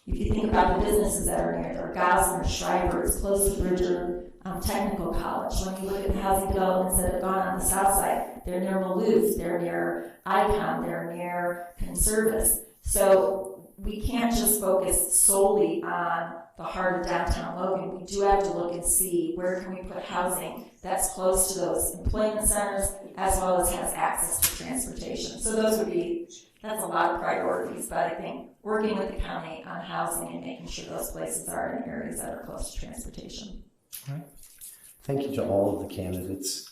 Speaker 2: If you think about the businesses that are near there, Gosler, Schreiber, it's close to Bridger Technical College. When you look at the housing developments that have gone on the south side, they're near Maloof, they're near Icon, they're near Conservis. So we can't just focus solely on the heart of downtown Logan. We do have to look and see where can we put housing that's close to those employment centers as well as has access to transportation. So those would be that's a lot of priorities, but I think working with the county on housing and making sure those places are in areas that are close to transportation.
Speaker 1: Thank you to all of the candidates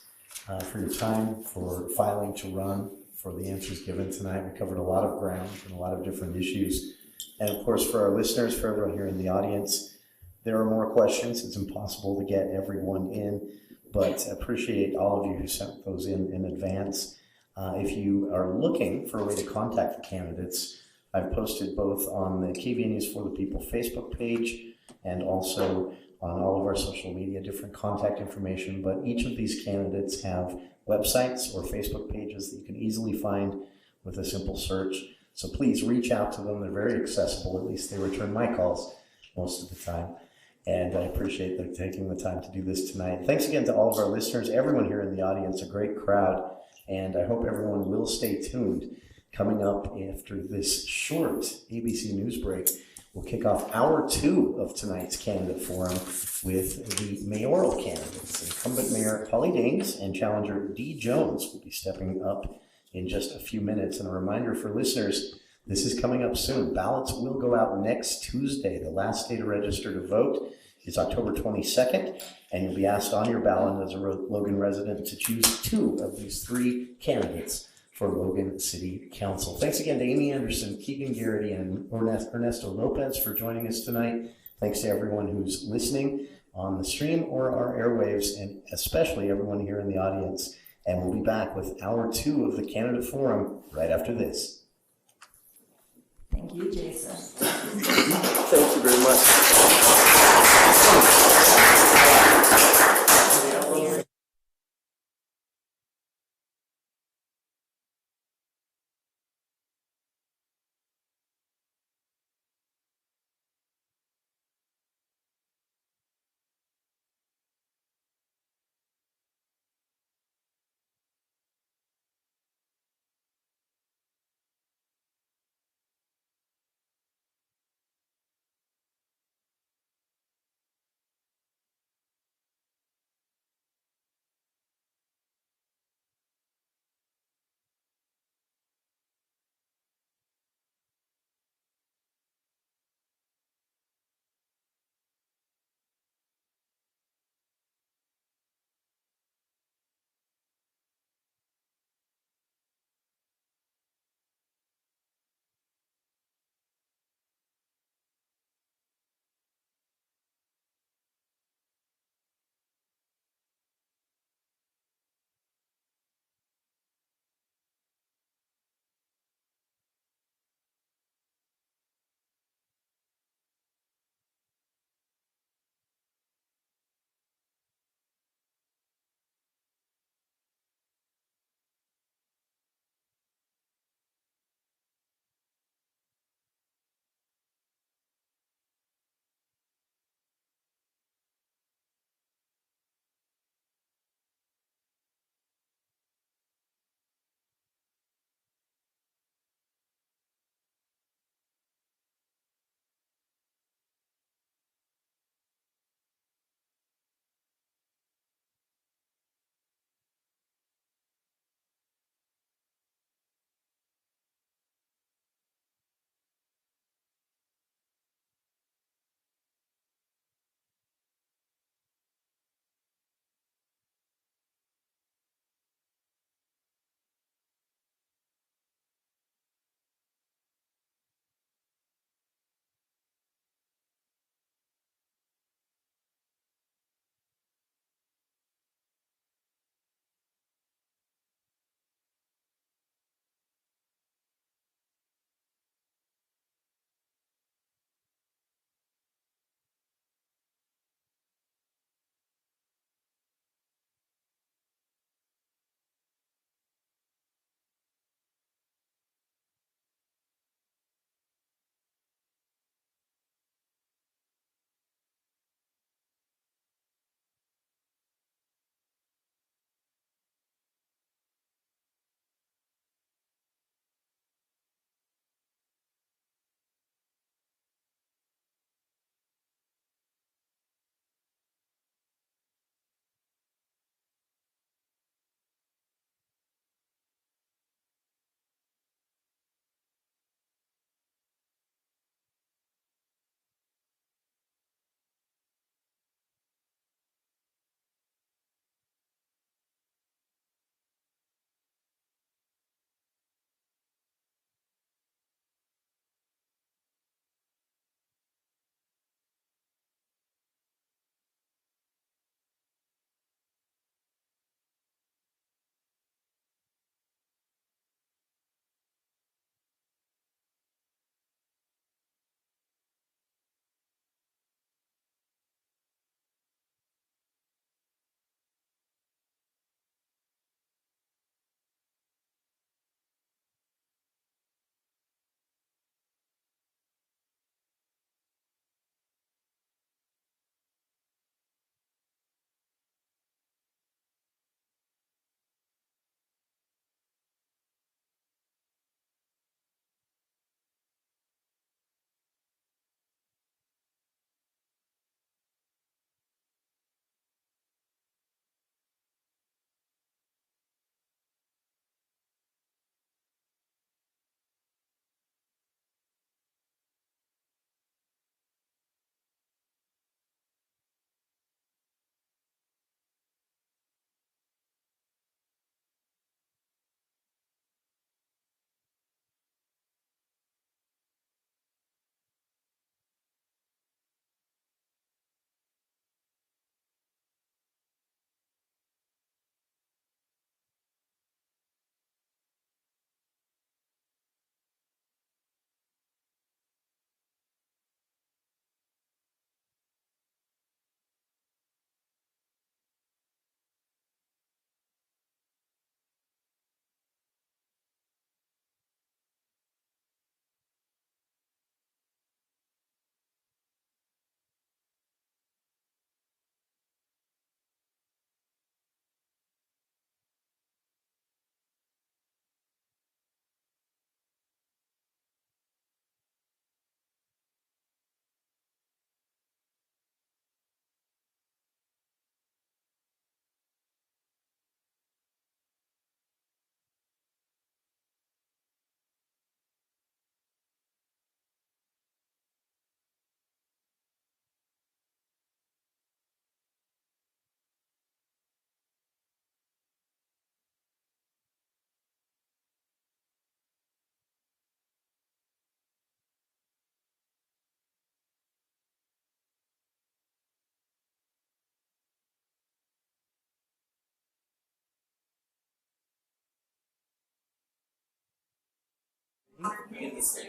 Speaker 1: for your time, for filing to run, for the answers given tonight. We covered a lot of ground and a lot of different issues. And of course, for our listeners, for everyone here in the audience, there are more questions. It's impossible to get everyone in, but I appreciate all of you who sent those in advance. If you are looking for a way to contact the candidates, I've posted both on the KV News for the People Facebook page and also on all of our social media different contact information. But each of these candidates have websites or Facebook pages that you can easily find with a simple search. So please reach out to them. They're very accessible. At least they return my calls most of the time. And I appreciate them taking the time to do this tonight. Thanks again to all of our listeners, everyone here in the audience, a great crowd. And I hope everyone will stay tuned. Coming up after this short ABC News break, we'll kick off hour 2 of tonight's candidate forum with the mayoral candidates. Incumbent Mayor Holly Daines and challenger Dee Jones will be stepping up in just a few minutes. And a reminder for listeners, this is coming up soon. Ballots will go out next Tuesday. The last day to register to vote is October 22nd, and you'll be asked on your ballot as a Logan resident to choose 2 of these 3 candidates for Logan City Council. Thanks again to Amy Anderson, Keegan Garrity, and Ernesto Lopez for joining us tonight. Thanks to everyone who's listening on the stream or our airwaves, and especially everyone here in the audience. And we'll be back with hour 2 of the candidate forum right after this.
Speaker 2: Thank you, Jason.
Speaker 1: Thank you very much.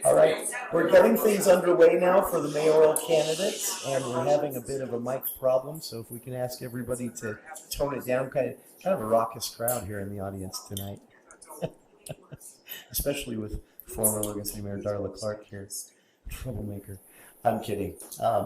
Speaker 1: All right, we're getting things underway now for the mayoral candidates, and we're having a bit of a mic problem, so if we can ask everybody to tone it down. Kind of a raucous crowd here in the audience tonight, especially with former Logan City Mayor Darla Clark here. Troublemaker. I'm kidding.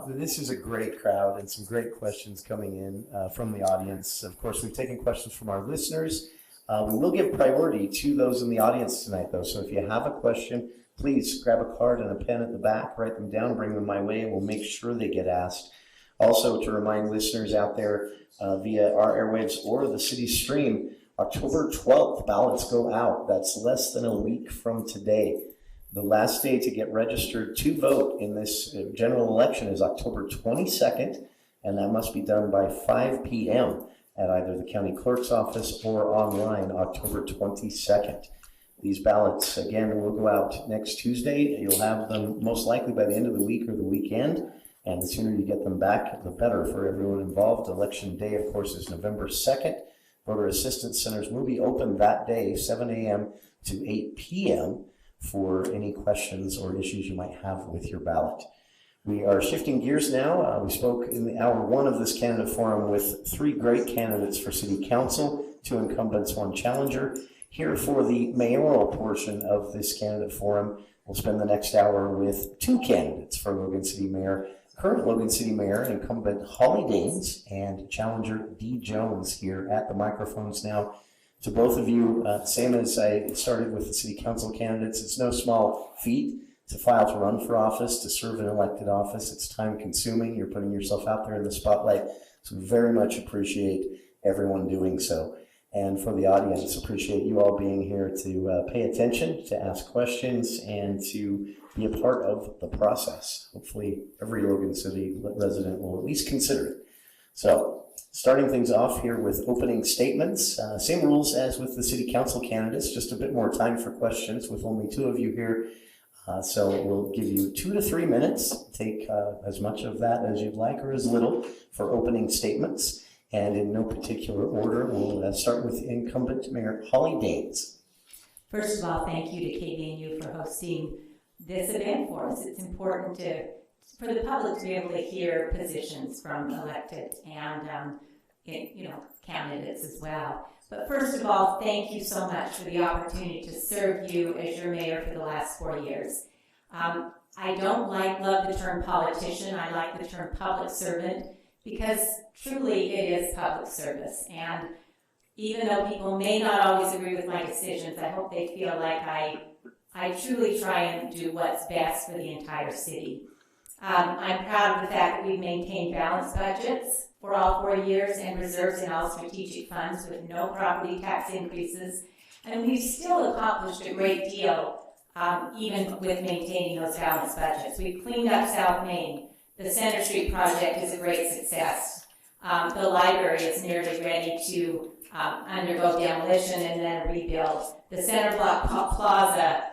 Speaker 1: This is a great crowd and some great questions coming in from the audience. Of course, we've taken questions from our listeners. We will give priority to those in the audience tonight, though. So if you have a question, please grab a card and a pen at the back, write them down, bring them my way, and we'll make sure they get asked. Also, to remind listeners out there via our airwaves or the city stream, October 12th, ballots go out. That's less than a week from today. The last day to get registered to vote in this general election is October 22nd, and that must be done by 5 p.m. at either the county clerk's office or online October 22nd. These ballots, again, will go out next Tuesday. You'll have them most likely by the end of the week or the weekend, and the sooner you get them back, the better for everyone involved. Election day, of course, is November 2nd. Voter assistance centers will be open that day, 7 a.m. to 8 p.m. for any questions or issues you might have with your ballot. We are shifting gears now. We spoke in the hour one of this candidate forum with 3 great candidates for city council, 2 incumbents, 1 challenger. Here for the mayoral portion of this candidate forum, we'll spend the next hour with 2 candidates for Logan City Mayor, current Logan City Mayor and incumbent Holly Daines and challenger Dee Jones here at the microphones now. To both of you, same as I started with the city council candidates, it's no small feat to file to run for office, to serve an elected office. It's time consuming. You're putting yourself out there in the spotlight. So we very much appreciate everyone doing so. And for the audience, appreciate you all being here to pay attention, to ask questions, and to be a part of the process. Hopefully every Logan City resident will at least consider it. So, starting things off here with opening statements, same rules as with the city council candidates, just a bit more time for questions with only 2 of you here. So we'll give you 2 to 3 minutes. Take as much of that as you'd like or as little for opening statements. And in no particular order, we'll start with incumbent Mayor Holly Daines.
Speaker 2: First of all, thank you to KVNU for hosting this event for us. It's important for the public to be able to hear positions from elected and candidates as well. But first of all, thank you so much for the opportunity to serve you as your mayor for the last 4 years. I don't love the term politician. I like the term public servant because truly it is public service. And even though people may not always agree with my decisions, I hope they feel like I truly try and do what's best for the entire city. I'm proud of the fact that we've maintained balanced budgets for all 4 years and reserves in all strategic funds with no property tax increases. And we've still accomplished a great deal, even with maintaining those balanced budgets. We've cleaned up South Main. The Center Street project is a great success. The library is nearly ready to undergo demolition and then rebuild. The Center Block Plaza,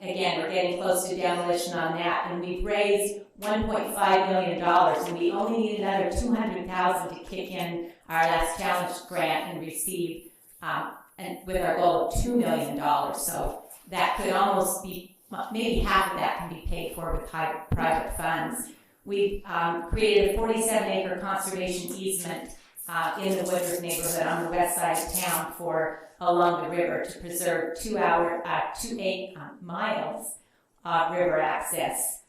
Speaker 2: again, we're getting close to demolition on that, and we've raised $1.5 million, and we only need another $200,000 to kick in our last challenge grant and receive, and with our goal of $2 million. So that could almost be, maybe half of that can be paid for with private funds. We've created a 47-acre conservation easement in the Woodruff neighborhood on the west side of town along the river to preserve 2 miles river access.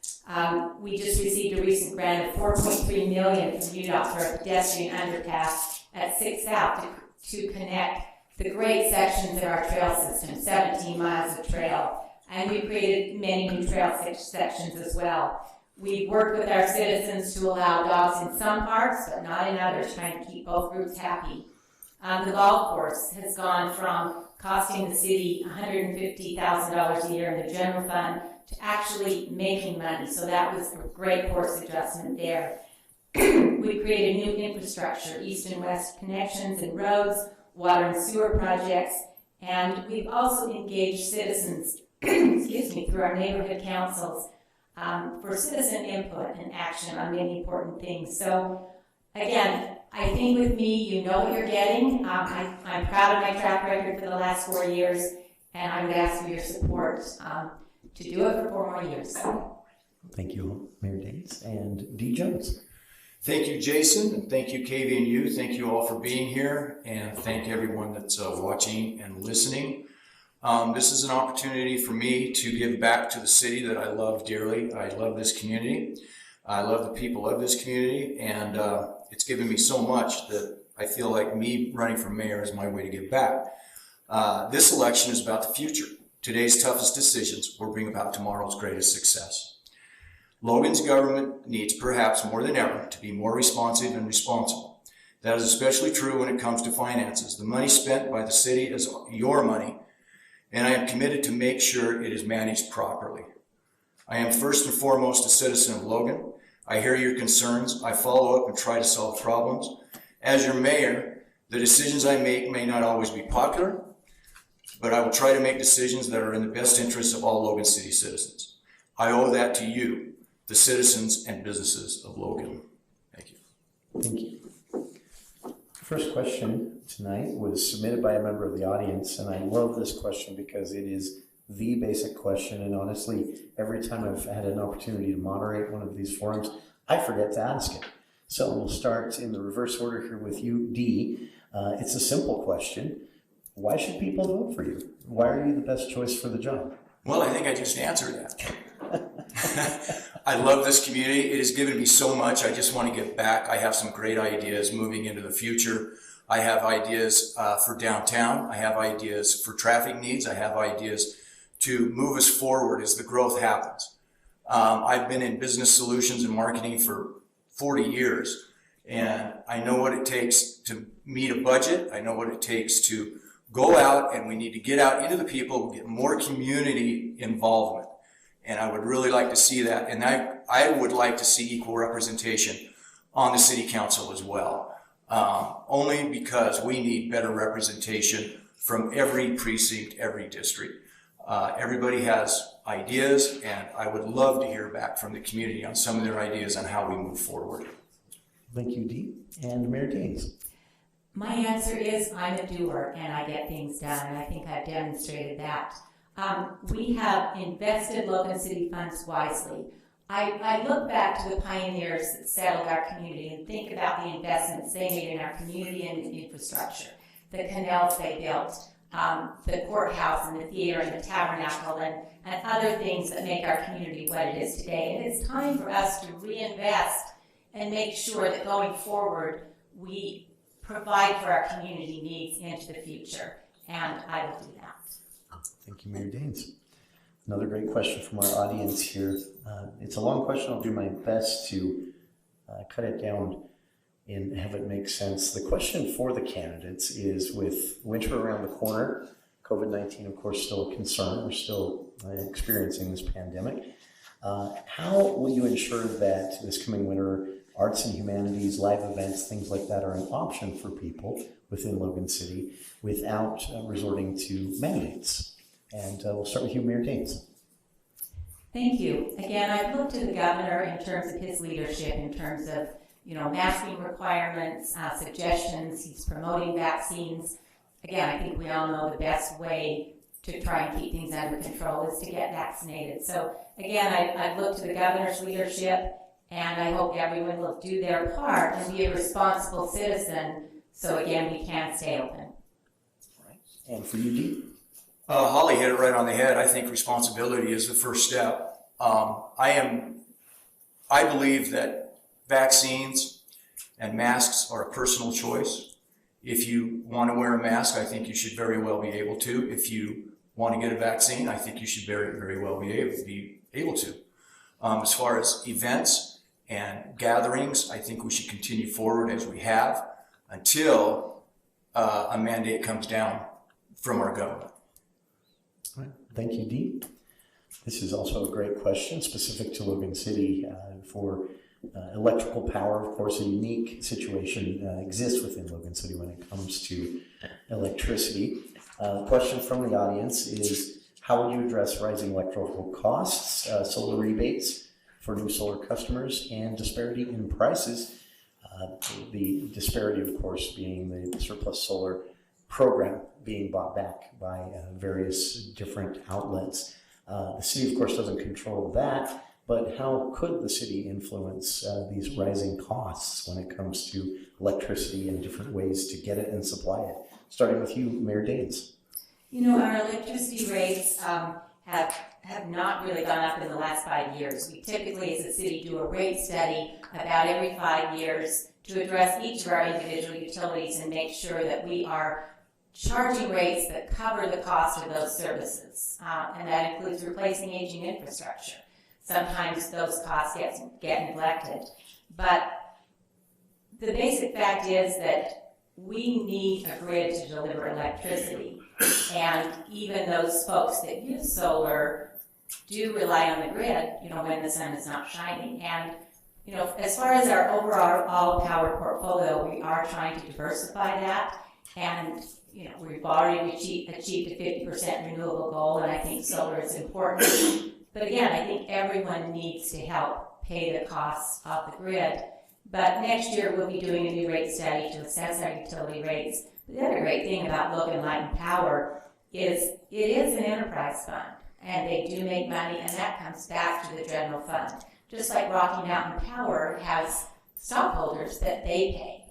Speaker 2: We just received a recent grant of $4.3 million from UDOT for a pedestrian underpass at 6 South to connect the great sections of our trail system, 17 miles of trail. And we created many new trail sections as well. We've worked with our citizens to allow dogs in some parks, but not in others, trying to keep both groups happy. The golf course has gone from costing the city $150,000 a year in the general fund to actually making money. So that was a great course adjustment there. We created new infrastructure, east and west connections and roads, water and sewer projects, and we've also engaged citizens through our neighborhood councils for citizen input and action on many important things. So again, I think with me, you know what you're getting. I'm proud of my track record for the last 4 years, and I would ask for your support to do it for 4 more years.
Speaker 1: Thank you, Mayor Daines. And D. Jones.
Speaker 5: Thank you, Jason, and thank you, KVNU. Thank you all for being here, and thank everyone that's watching and listening. This is an opportunity for me to give back to the city that I love dearly. I love this community. I love the people of this community, and it's given me so much that I feel like me running for mayor is my way to give back. This election is about the future. Today's toughest decisions will bring about tomorrow's greatest success. Logan's government needs perhaps more than ever to be more responsive and responsible. That is especially true when it comes to finances. The money spent by the city is your money, and I am committed to make sure it is managed properly. I am first and foremost a citizen of Logan. I hear your concerns. I follow up and try to solve problems. As your mayor, the decisions I make may not always be popular, but I will try to make decisions that are in the best interests of all Logan City citizens. I owe that to you, the citizens and businesses of Logan. Thank you.
Speaker 1: Thank you. First question tonight was submitted by a member of the audience, and I love this question because it is the basic question, and honestly, every time I've had an opportunity to moderate one of these forums, I forget to ask it. So we'll start in the reverse order here with you, D. It's a simple question. Why should people vote for you? Why are you the best choice for the job?
Speaker 5: Well, I think I just answered that. I love this community. It has given me so much. I just want to give back. I have some great ideas moving into the future. I have ideas for downtown. I have ideas for traffic needs. I have ideas to move us forward as the growth happens. I've been in business solutions and marketing for 40 years, and I know what it takes to meet a budget. I know what it takes to go out, and we need to get out into the people, get more community involvement. And I would really like to see that. And I would like to see equal representation on the city council as well. Only because we need better representation from every precinct, every district. Everybody has ideas, and I would love to hear back from the community on some of their ideas on how we move forward.
Speaker 1: Thank you, Dee. And Mayor Daines.
Speaker 2: My answer is I'm a doer and I get things done, and I think I've demonstrated that. We have invested Logan City funds wisely. I look back to the pioneers that settled our community and think about the investments they made in our community and infrastructure, the canals they built, the courthouse and the theater and the tabernacle and other things that make our community what it is today. And it's time for us to reinvest and make sure that going forward we provide for our community needs into the future. And I will do that.
Speaker 1: Thank you, Mayor Daines. Another great question from our audience here. It's a long question. I'll do my best to cut it down and have it make sense. The question for the candidates is, with winter around the corner, COVID-19, of course, still a concern. We're still experiencing this pandemic. How will you ensure that this coming winter, arts and humanities, live events, things like that are an option for people within Logan City without resorting to mandates? And we'll start with you, Mayor Daines.
Speaker 2: Thank you. Again, I've looked to the governor in terms of his leadership, in terms of, masking requirements, suggestions. He's promoting vaccines. Again, I think we all know the best way to try and keep things under control is to get vaccinated. So again, I've looked to the governor's leadership, and I hope everyone will do their part and be a responsible citizen, so again, we can stay open.
Speaker 1: All right. And for you, Dee?
Speaker 5: Holly hit it right on the head. I think responsibility is the first step. I believe that vaccines and masks are a personal choice. If you want to wear a mask, I think you should very well be able to. If you want to get a vaccine, I think you should very, very well be able to. As far as events and gatherings, I think we should continue forward as we have until a mandate comes down from our government.
Speaker 1: All right. Thank you, Dee. This is also a great question specific to Logan City for electrical power. Of course, a unique situation exists within Logan City when it comes to electricity. The question from the audience is, how will you address rising electrical costs, solar rebates for new solar customers, and disparity in prices? The disparity, of course, being the surplus solar program being bought back by various different outlets. The city, of course, doesn't control that, but how could the city influence these rising costs when it comes to electricity and different ways to get it and supply it? Starting with you, Mayor Daines.
Speaker 2: You know, our electricity rates have not really gone up in the last 5 years. We typically, as a city, do a rate study about every 5 years to address each of our individual utilities and make sure that we are charging rates that cover the cost of those services. And that includes replacing aging infrastructure. Sometimes those costs get neglected. But the basic fact is that we need a grid to deliver electricity. And even those folks that use solar do rely on the grid, when the sun is not shining. And, as far as our overall power portfolio, we are trying to diversify that. And, we've already achieved a 50% renewable goal, and I think solar is important. But again, I think everyone needs to help pay the costs of the grid. But next year, we'll be doing a new rate study to assess our utility rates. The other great thing about Logan Light and Power is it is an enterprise fund, and they do make money, and that comes back to the general fund. Just like Rocky Mountain Power has stockholders that they pay.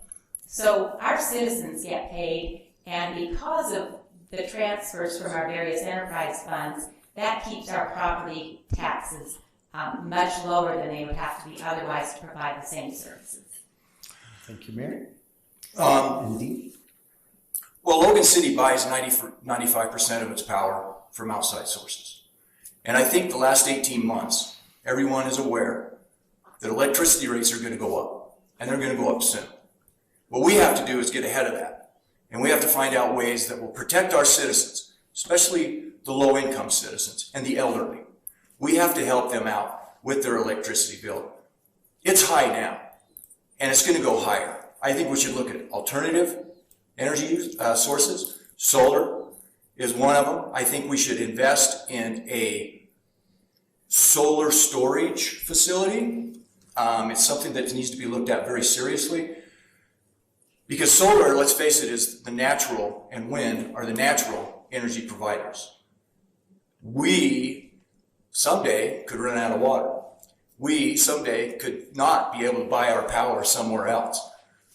Speaker 2: So our citizens get paid, and because of the transfers from our various enterprise funds, that keeps our property taxes much lower than they would have to be otherwise to provide the same services.
Speaker 1: Thank you, Mayor. Indeed.
Speaker 5: Well, Logan City buys 95% of its power from outside sources. And I think the last 18 months, everyone is aware that electricity rates are going to go up, and they're going to go up soon. What we have to do is get ahead of that, and we have to find out ways that will protect our citizens, especially the low-income citizens and the elderly. We have to help them out with their electricity bill. It's high now, and it's going to go higher. I think we should look at alternative energy sources. Solar is one of them. I think we should invest in a solar storage facility. It's something that needs to be looked at very seriously. Because solar, let's face it, is the natural, and wind are the natural energy providers. We someday could run out of water. We someday could not be able to buy our power somewhere else.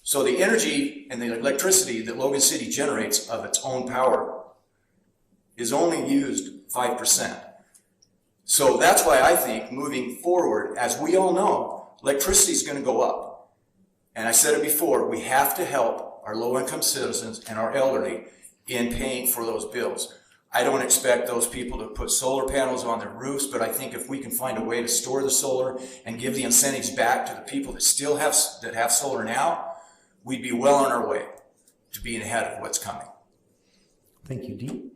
Speaker 5: So the energy and the electricity that Logan City generates of its own power is only used 5%. So that's why I think moving forward, as we all know, electricity is going to go up. And I said it before, we have to help our low-income citizens and our elderly in paying for those bills. I don't expect those people to put solar panels on their roofs, but I think if we can find a way to store the solar and give the incentives back to the people that still have solar now, we'd be well on our way to being ahead of what's coming.
Speaker 1: Thank you, Dee.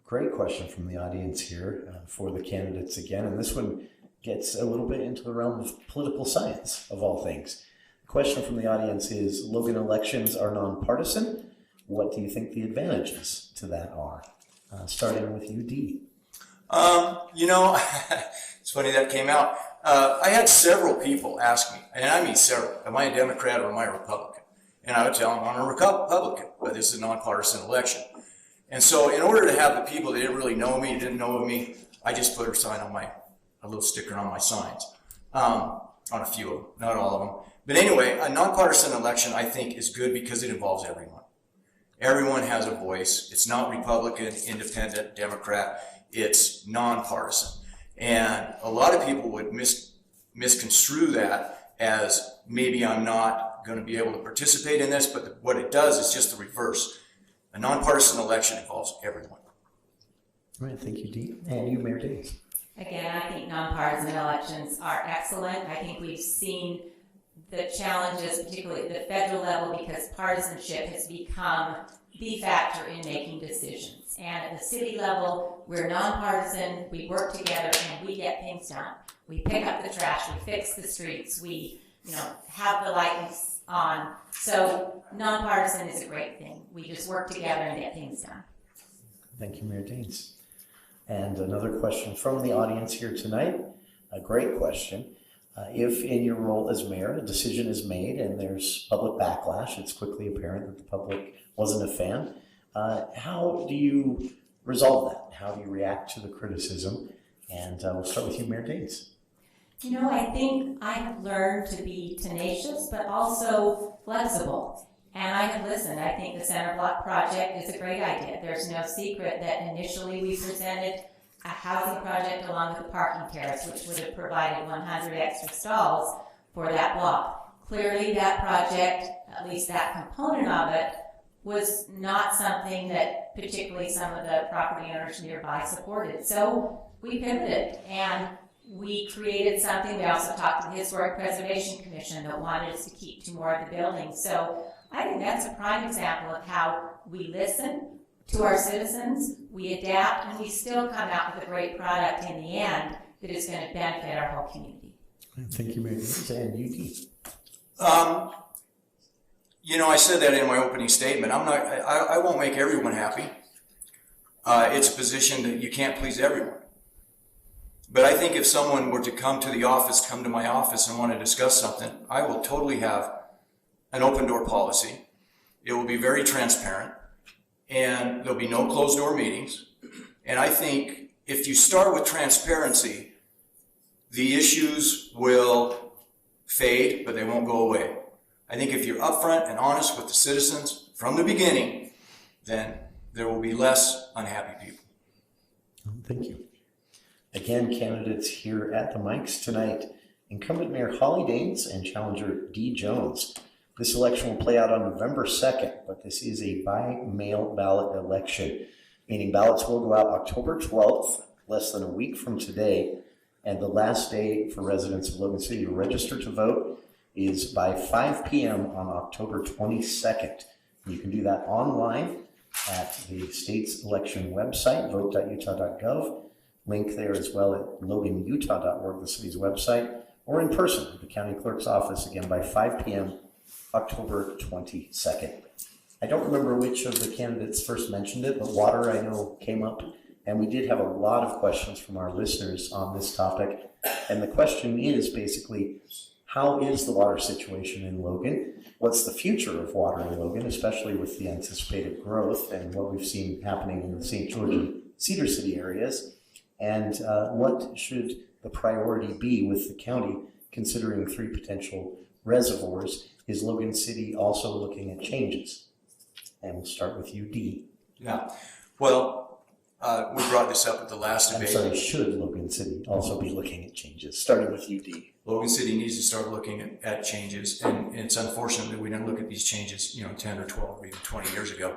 Speaker 1: Great question from the audience here for the candidates again, and this one gets a little bit into the realm of political science, of all things. The question from the audience is, Logan elections are nonpartisan. What do you think the advantages to that are? Starting with you, Dee.
Speaker 5: It's funny that came out. I had several people ask me, and I mean several, am I a Democrat or am I a Republican? And I would tell them I'm a Republican, but this is a nonpartisan election. And so in order to have the people that didn't really know me, didn't know of me, I just put a little sticker on my signs, on a few of them, not all of them. But anyway, a nonpartisan election I think is good because it involves everyone. Everyone has a voice. It's not Republican, Independent, Democrat. It's nonpartisan. And a lot of people would misconstrue that as maybe I'm not going to be able to participate in this, but what it does is just the reverse. A nonpartisan election involves everyone.
Speaker 1: All right, thank you, Dee. And you, Mayor Daines.
Speaker 2: Again, I think nonpartisan elections are excellent. I think we've seen the challenges, particularly at the federal level, because partisanship has become the factor in making decisions. And at the city level, we're nonpartisan, we work together, and we get things done. We pick up the trash, we fix the streets, we have the lights on. So nonpartisan is a great thing. We just work together and get things done.
Speaker 1: Thank you, Mayor Daines. And another question from the audience here tonight, a great question. If in your role as mayor, a decision is made and there's public backlash, it's quickly apparent that the public wasn't a fan, How do you resolve that? How do you react to the criticism? And we'll start with you, Mayor Daines.
Speaker 2: You know, I think I have learned to be tenacious, but also flexible. And I have listened. I think the Center Block project is a great idea. There's no secret that initially we presented a housing project along with the parking terrace, which would have provided 100 extra stalls for that block. Clearly, that project, at least that component of it, was not something that particularly some of the property owners nearby supported. So we pivoted and we created something. We also talked to the Historic Preservation Commission that wanted us to keep to more of the buildings. So I think that's a prime example of how we listen to our citizens, we adapt, and we still come out with a great product in the end that is going to benefit our whole community.
Speaker 1: Thank you, Mayor Daines. And UD.
Speaker 5: You know, I said that in my opening statement. I won't make everyone happy. It's a position that you can't please everyone. But I think if someone were to come to my office and want to discuss something, I will totally have an open door policy. It will be very transparent, and there'll be no closed door meetings. And I think if you start with transparency, the issues will fade, but they won't go away. I think if you're upfront and honest with the citizens from the beginning, then there will be less unhappy people.
Speaker 1: Thank you. Again, candidates here at the mics tonight, incumbent Mayor Holly Daines and challenger Dee Jones. This election will play out on November 2nd, but this is a by-mail ballot election, meaning ballots will go out October 12th, less than a week from today, and the last day for residents of Logan City to register to vote is by 5 p.m. on October 22nd. You can do that online at the state's election website, vote.utah.gov. Link there as well at loganutah.org, the city's website, or in person at the county clerk's office, again by 5 p.m. October 22nd. I don't remember which of the candidates first mentioned it, but water I know came up, and we did have a lot of questions from our listeners on this topic. And the question is basically, how is the water situation in Logan? What's the future of water in Logan, especially with the anticipated growth and what we've seen happening in the St. George and Cedar City areas? And what should the priority be with the county, considering 3 potential reservoirs? Is Logan City also looking at changes? And we'll start with you, Dee.
Speaker 5: Yeah. Well, we brought this up at the last debate.
Speaker 1: I'm sorry, should Logan City also be looking at changes? Starting with you, Dee.
Speaker 5: Logan City needs to start looking at changes, and it's unfortunate that we didn't look at these changes, 10 or 12 or even 20 years ago,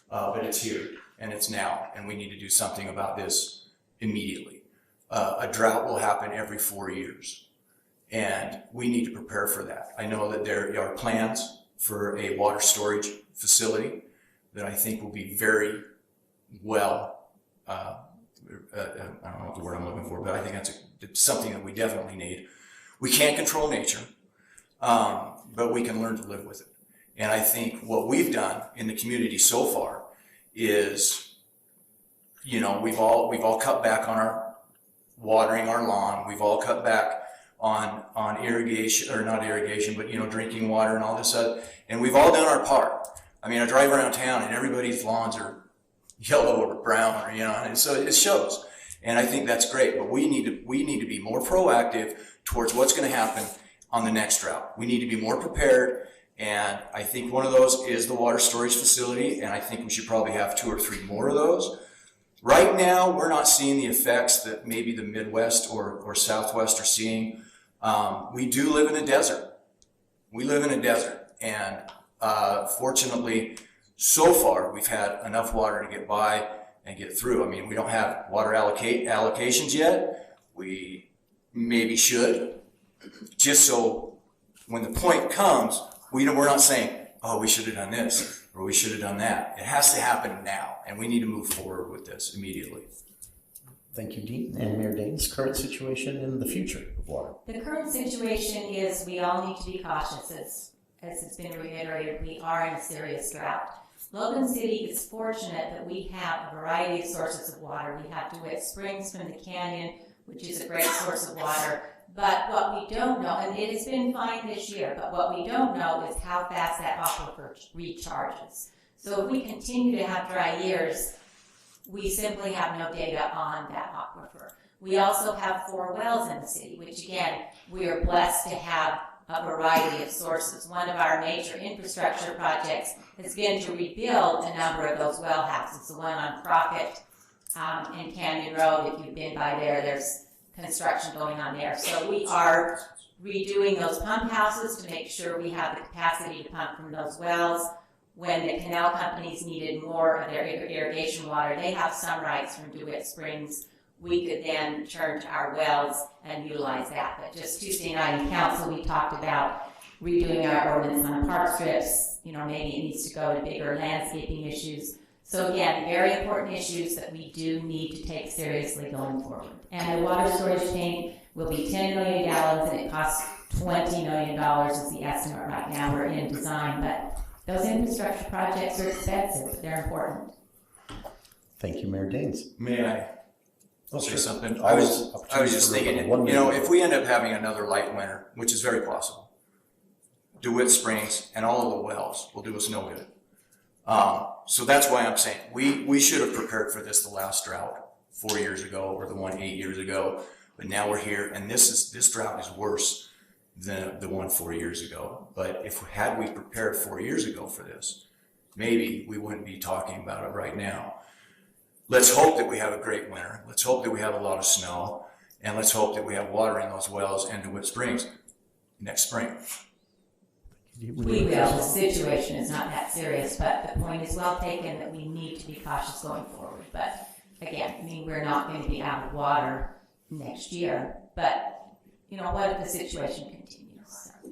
Speaker 5: but it's here and it's now, and we need to do something about this immediately. A drought will happen every 4 years, and we need to prepare for that. I know that there are plans for a water storage facility that I think will be very well, I don't know what the word I'm looking for, but I think it's something that we definitely need. We can't control nature, but we can learn to live with it. And I think what we've done in the community so far is, we've all cut back on our watering our lawn. We've all cut back on irrigation, or not irrigation, but drinking water and all this stuff. And we've all done our part. I mean, I drive around town and everybody's lawns are yellow or brown, or and so it shows. And I think that's great. But we need to be more proactive towards what's going to happen on the next drought. We need to be more prepared. And I think one of those is the water storage facility. And I think we should probably have 2 or 3 more of those. Right now, we're not seeing the effects that maybe the Midwest or Southwest are seeing. We do live in a desert. We live in a desert. And fortunately, so far, we've had enough water to get by and get through. I mean, we don't have water allocations yet. We maybe should, just so when the point comes, we're not saying, oh, we should have done this or we should have done that. It has to happen now, and we need to move forward with this immediately.
Speaker 1: Thank you, Dee. And Mayor Daines, current situation and the future of water.
Speaker 2: The current situation is we all need to be cautious. As it's been reiterated, we are in a serious drought. Logan City is fortunate that we have a variety of sources of water. We have DeWitt Springs from the canyon, which is a great source of water. But what we don't know, and it has been fine this year, but what we don't know is how fast that aquifer recharges. So if we continue to have dry years, we simply have no data on that aquifer. We also have 4 wells in the city, which again, we are blessed to have a variety of sources. One of our major infrastructure projects has been to rebuild a number of those well houses. The one on Crockett and Canyon Road, if you've been by there, there's construction going on there. So we are redoing those pump houses to make sure we have the capacity to pump from those wells. When the canal companies needed more of their irrigation water, they have some rights from DeWitt Springs. We could then turn to our wells and utilize that. But just Tuesday night in council, we talked about redoing our ordinance on park strips. Maybe it needs to go to bigger landscaping issues. So again, very important issues that we do need to take seriously going forward. And the water storage tank will be 10 million gallons, and it costs $20 million is the estimate right now. We're in design, but those infrastructure projects are expensive, but they're important.
Speaker 1: Thank you, Mayor Daines.
Speaker 5: May I say
Speaker 1: Sure.
Speaker 5: something? I
Speaker 1: Always
Speaker 5: was just thinking, if we end up having another light winter, which is very possible, DeWitt Springs and all of the wells will do us no good. So that's why I'm saying we should have prepared for this the last drought 4 years ago, or the one 8 years ago. But now we're here, and this drought is worse than the one 4 years ago. But had we prepared 4 years ago for this, maybe we wouldn't be talking about it right now. Let's hope that we have a great winter. Let's hope that we have a lot of snow, and let's hope that we have water in those wells and DeWitt Springs next spring.
Speaker 2: We will. The situation is not that serious, but the point is well taken that we need to be cautious going forward. But again, we're not going to be out of water next year. But, what if the situation continues? So.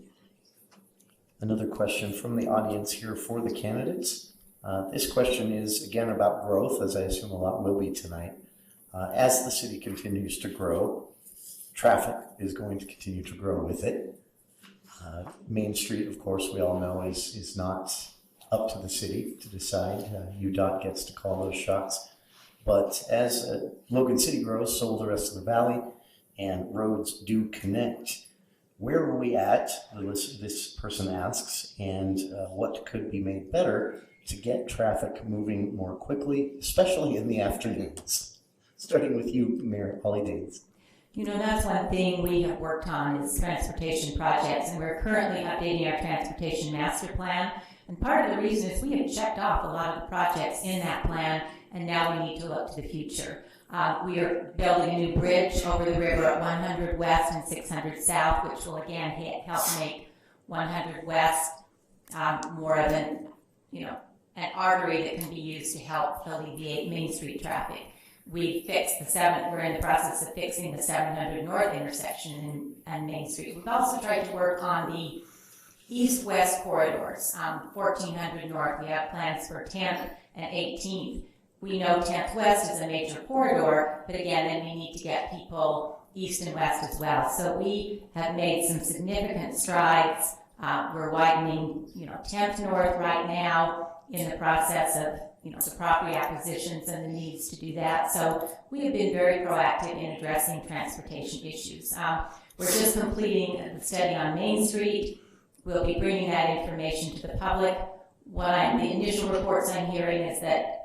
Speaker 1: Another question from the audience here for the candidates. This question is, again, about growth, as I assume a lot will be tonight. As the city continues to grow, traffic is going to continue to grow with it. Main Street, of course, we all know is not up to the city to decide. UDOT gets to call those shots. But as Logan City grows, so will the rest of the valley, and roads do connect. Where are we at, this person asks, and what could be made better to get traffic moving more quickly, especially in the afternoons? Starting with you, Mayor Holly Daines.
Speaker 2: That's one thing we have worked on is transportation projects, and we're currently updating our transportation master plan. And part of the reason is we have checked off a lot of the projects in that plan, and now we need to look to the future. We are building a new bridge over the river at 100 West and 600 South, which will again help make 100 West more of an artery that can be used to help alleviate Main Street traffic. We're in the process of fixing the 700 North intersection and Main Street. We've also tried to work on the east-west corridors, 1400 North. We have plans for 10th and 18th. We know 10th West is a major corridor, but again, then we need to get people east and west as well. So we have made some significant strides. We're widening, 10th North right now in the process of the property acquisitions and the needs to do that. So we have been very proactive in addressing transportation issues. We're just completing the study on Main Street. We'll be bringing that information to the public. The initial reports I'm hearing is that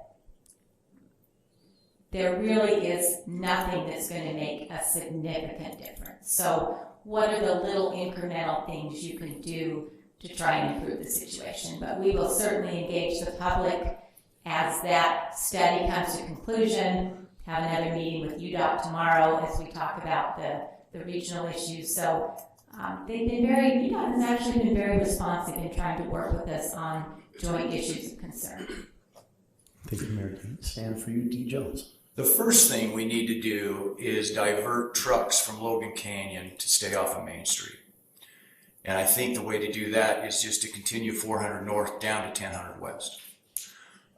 Speaker 2: there really is nothing that's going to make a significant difference. So what are the little incremental things you can do to try and improve the situation? But we will certainly engage the public as that study comes to conclusion. Have another meeting with UDOT tomorrow as we talk about the regional issues. So UDOT has actually been very responsive in trying to work with us on joint issues of concern.
Speaker 1: Thank you, Mayor Daines. And for you, D. Jones.
Speaker 5: The first thing we need to do is divert trucks from Logan Canyon to stay off of Main Street. And I think the way to do that is just to continue 400 North down to 1000 West.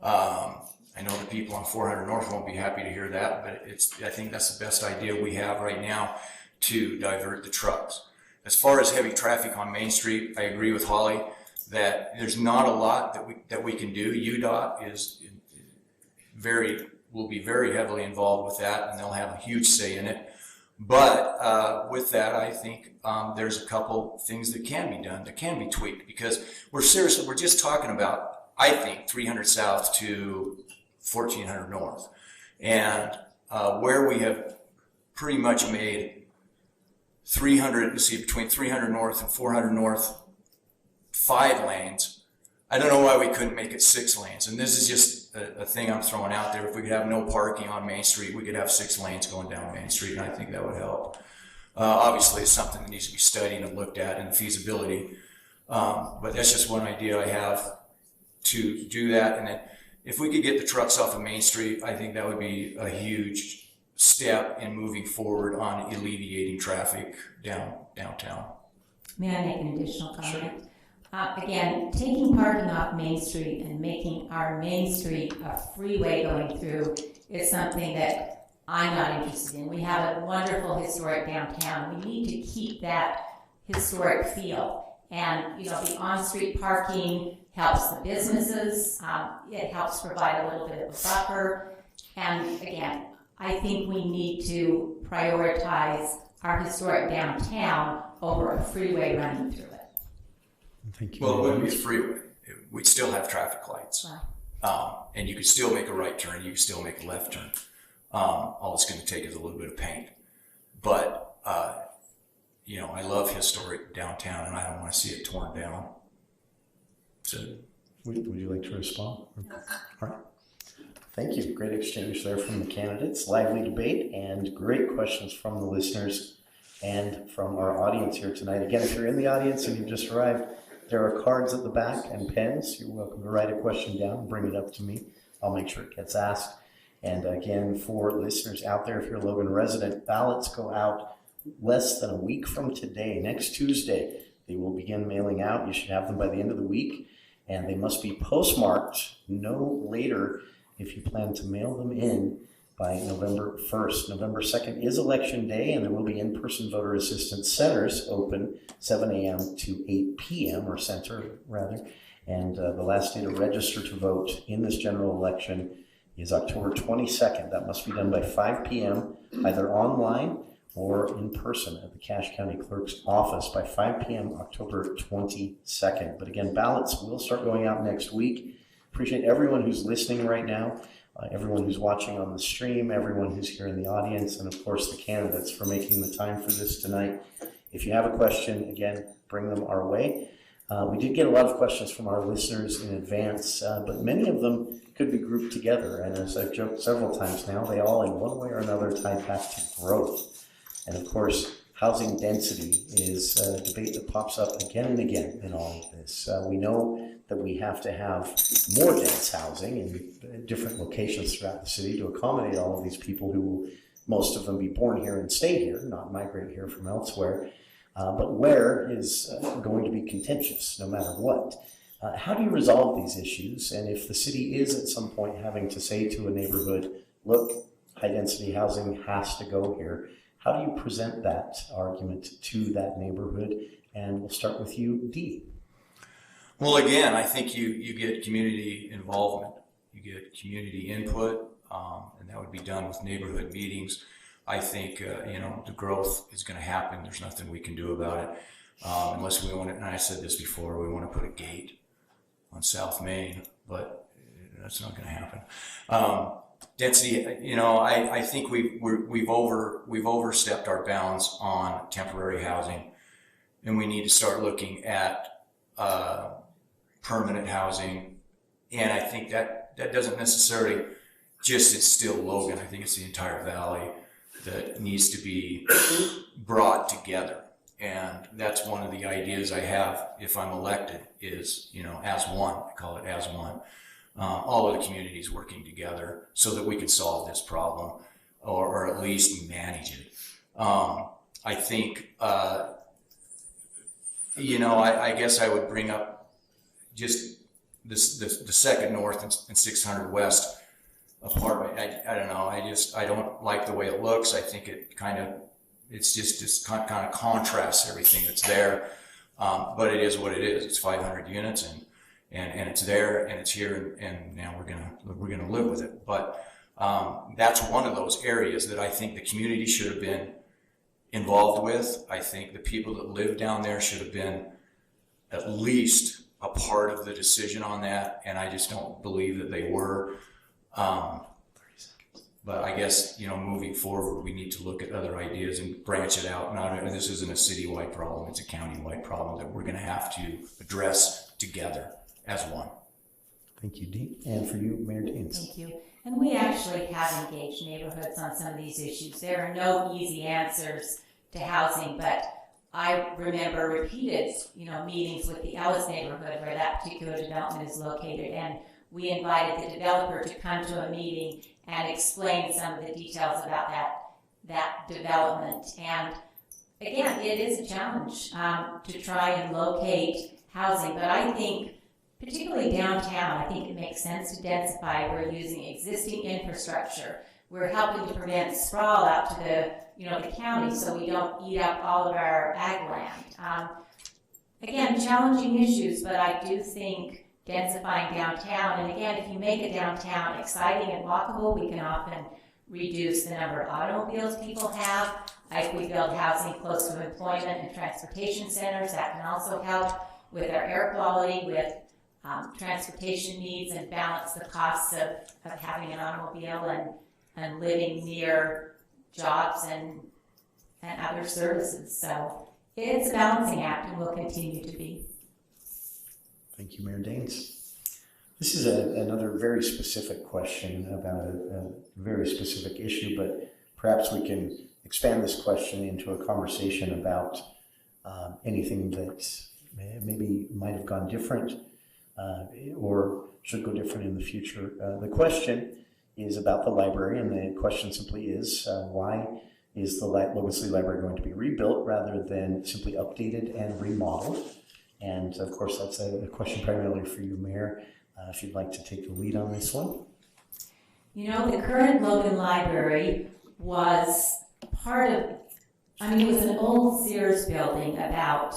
Speaker 5: I know the people on 400 North won't be happy to hear that, but I think that's the best idea we have right now to divert the trucks. As far as heavy traffic on Main Street, I agree with Holly that there's not a lot that we can do. UDOT will be very heavily involved with that, and they'll have a huge say in it. But with that, I think there's a couple things that can be done, that can be tweaked, because we're just talking about I think 300 south to 1400 north. And where we have pretty much made 300, between 300 north and 400 north, 5 lanes. I don't know why we couldn't make it 6 lanes. And this is just a thing I'm throwing out there. If we could have no parking on Main Street, we could have 6 lanes going down Main Street, and I think that would help. Obviously, it's something that needs to be studied and looked at, and feasibility. But that's just one idea I have to do that. And then if we could get the trucks off of Main Street, I think that would be a huge step in moving forward on alleviating traffic downtown.
Speaker 2: May I make an additional comment? Again, taking parking off Main Street and making our Main Street a freeway going through is something that I'm not interested in. We have a wonderful historic downtown. We need to keep that historic feel. And, the on-street parking helps the businesses. It helps provide a little bit of a buffer. And again, I think we need to prioritize our historic downtown over a freeway running through it.
Speaker 1: Thank you.
Speaker 5: Well, it wouldn't be a freeway. We'd still have traffic lights.
Speaker 2: Wow.
Speaker 5: And you could still make a right turn. You could still make a left turn. All it's going to take is a little bit of paint. But, I love historic downtown, and I don't want to see it torn down. So,
Speaker 1: Would you like to respond? All right. Thank you. Great exchange there from the candidates. Lively debate and great questions from the listeners and from our audience here tonight. Again, if you're in the audience and you've just arrived, there are cards at the back and pens. You're welcome to write a question down and bring it up to me. I'll make sure it gets asked. And again, for listeners out there, if you're a Logan resident, ballots go out less than a week from today. Next Tuesday, they will begin mailing out. You should have them by the end of the week. And they must be postmarked no later if you plan to mail them in by November 1st. November 2nd is Election Day, and there will be in-person voter assistance centers open 7 a.m. to 8 p.m., or center, rather. And the last day to register to vote in this general election is October 22nd. That must be done by 5 p.m., either online or in person at the Cache County Clerk's office by 5 p.m. October 22nd. But again, ballots will start going out next week. Appreciate everyone who's listening right now, everyone who's watching on the stream, everyone who's here in the audience, and of course the candidates for making the time for this tonight. If you have a question, again, bring them our way. We did get a lot of questions from our listeners in advance, but many of them could be grouped together. And as I've joked several times now, they all in one way or another tie back to growth. And of course, housing density is a debate that pops up again and again in all of this. We know that we have to have more dense housing in different locations throughout the city to accommodate all of these people who will, most of them, be born here and stay here, not migrate here from elsewhere. But where is going to be contentious no matter what. How do you resolve these issues? And if the city is at some point having to say to a neighborhood, look, high density housing has to go here, how do you present that argument to that neighborhood? And we'll start with you, Dee.
Speaker 5: Well, again, I think you get community involvement. You get community input, and that would be done with neighborhood meetings. I think, the growth is going to happen. There's nothing we can do about it unless we want to, and I said this before, we want to put a gate on South Main, but that's not going to happen. Density, I think we've overstepped our bounds on temporary housing, and we need to start looking at permanent housing. And I think that doesn't necessarily just instill Logan. I think it's the entire valley that needs to be brought together. And that's one of the ideas I have if I'm elected is, as one, I call it as one. All of the communities working together so that we can solve this problem or at least manage it. I think, I guess I would bring up just the second north and 600 west apartment. I don't know. I don't like the way it looks. I think it kind of contrasts everything that's there. But it is what it is. It's 500 units and it's there and it's here and now we're gonna live with it. But that's one of those areas that I think the community should have been involved with. I think the people that live down there should have been at least a part of the decision on that, and I just don't believe that they were. But I guess, moving forward, we need to look at other ideas and branch it out. This isn't a citywide problem, it's a countywide problem that we're going to have to address together as one.
Speaker 1: Thank you, Dee. And for you, Mayor Daines.
Speaker 2: Thank you. And we actually have engaged neighborhoods on some of these issues. There are no easy answers to housing, but I remember repeated, meetings with the Ellis neighborhood where that particular development is located, and we invited the developer to come to a meeting and explain some of the details about that development. And again, it is a challenge to try and locate housing, but I think particularly downtown, I think it makes sense to densify. We're using existing infrastructure. We're helping to prevent sprawl out to the county so we don't eat up all of our ag land. Again, challenging issues, but I do think densifying downtown, and again, if you make a downtown exciting and walkable, we can often reduce the number of automobiles people have. If we build housing close to employment and transportation centers, that can also help with our air quality, with transportation needs, and balance the costs of having an automobile and living near jobs and other services. So it's a balancing act and will continue to be.
Speaker 1: Thank you, Mayor Daines. This is another very specific question about a very specific issue, but perhaps we can expand this question into a conversation about anything that maybe might have gone different or should go different in the future. The question is about the library, and the question simply is, why is the Logan City Library going to be rebuilt rather than simply updated and remodeled? And of course, that's a question primarily for you, Mayor, if you'd like to take the lead on this one.
Speaker 2: The current Logan Library was it was an old Sears building about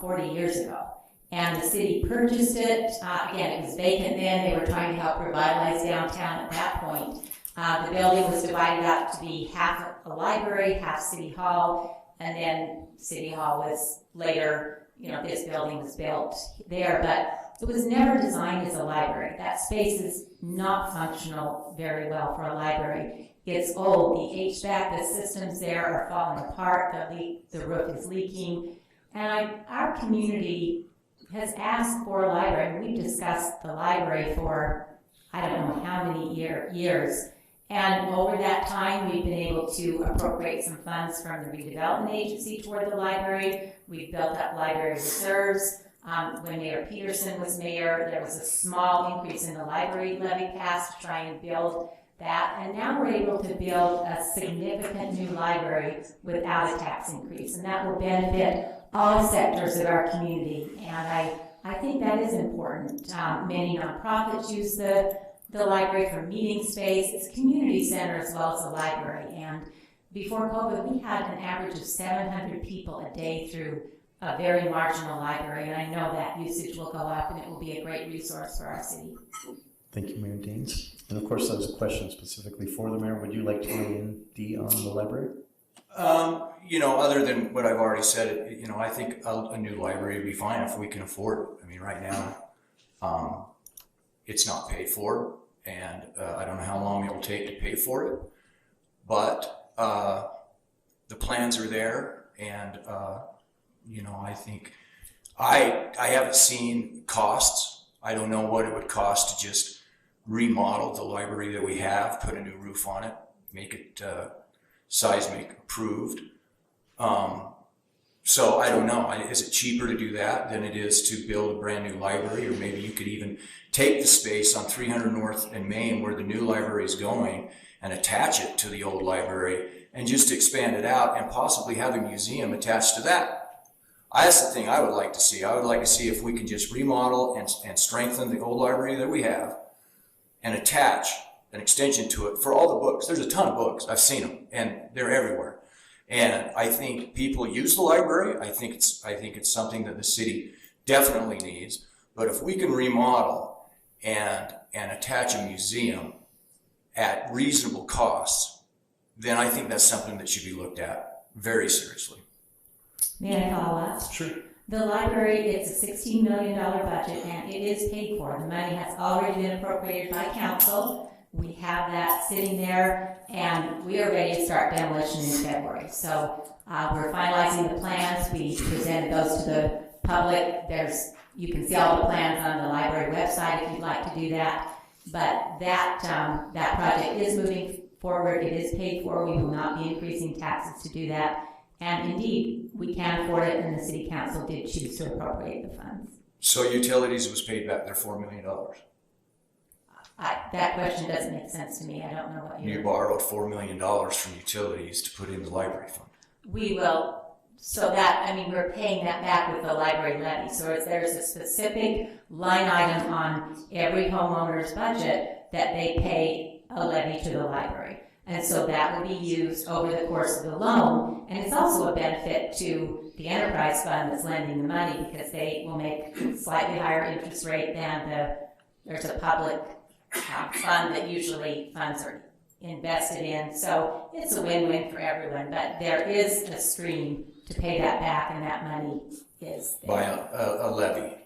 Speaker 2: 40 years ago. And the city purchased it. Again, it was vacant then. They were trying to help revitalize downtown at that point. The building was divided up to be half a library, half City Hall, and then City Hall was later, this building was built there, but it was never designed as a library. That space is not functional very well for a library. It's old. The HVAC, the systems there are falling apart. The roof is leaking. And our community has asked for a library. We've discussed the library for I don't know how many years. And over that time, we've been able to appropriate some funds from the redevelopment agency toward the library. We've built up library reserves. When Mayor Peterson was mayor, there was a small increase in the library levy passed to try and build that. And now we're able to build a significant new library without a tax increase. And that will benefit all sectors of our community. And I think that is important. Many nonprofits use the library for meeting space. It's a community center as well as a library. And before COVID, we had an average of 700 people a day through a very marginal library. And I know that usage will go up and it will be a great resource for our city.
Speaker 1: Thank you, Mayor Daines. And of course, that was a question specifically for the mayor. Would you like to weigh in, Dee, on the library?
Speaker 5: Other than what I've already said, I think a new library would be fine if we can afford it. I mean, right now, it's not paid for, and I don't know how long it will take to pay for it, but the plans are there, and I think I haven't seen costs. I don't know what it would cost to just remodel the library that we have, put a new roof on it, make it seismic approved. So I don't know. Is it cheaper to do that than it is to build a brand new library? Or maybe you could even take the space on 300 North and Main where the new library is going and attach it to the old library and just expand it out and possibly have a museum attached to that. That's the thing I would like to see. I would like to see if we can just remodel and strengthen the old library that we have and attach an extension to it for all the books. There's a ton of books. I've seen them, and they're everywhere. And I think people use the library. I think it's something that the city definitely needs. But if we can remodel and attach a museum at reasonable costs, then I think that's something that should be looked at very seriously.
Speaker 2: May I follow up?
Speaker 1: Sure.
Speaker 2: The library is a $16 million budget, and it is paid for. The money has already been appropriated by council. We have that sitting there, and we are ready to start demolition in February. So we're finalizing the plans. We presented those to the public. You can see all the plans on the library website if you'd like to do that. But that project is moving forward. It is paid for. We will not be increasing taxes to do that. And indeed, we can afford it, and the city council did choose to appropriate the funds.
Speaker 5: So utilities was paid back their $4 million.
Speaker 2: That question doesn't make sense to me. I don't know what
Speaker 5: You borrowed $4 million from utilities to put in the library fund.
Speaker 2: We will. We're paying that back with the library levy. So there's a specific line item on every homeowner's budget that they pay a levy to the library. And so that will be used over the course of the loan. And it's also a benefit to the enterprise fund that's lending the money, because they will make slightly higher interest rate than there's a public fund that usually funds are invested in. So it's a win-win for everyone. But there is a stream to pay that back, and that money is there.
Speaker 5: By a levy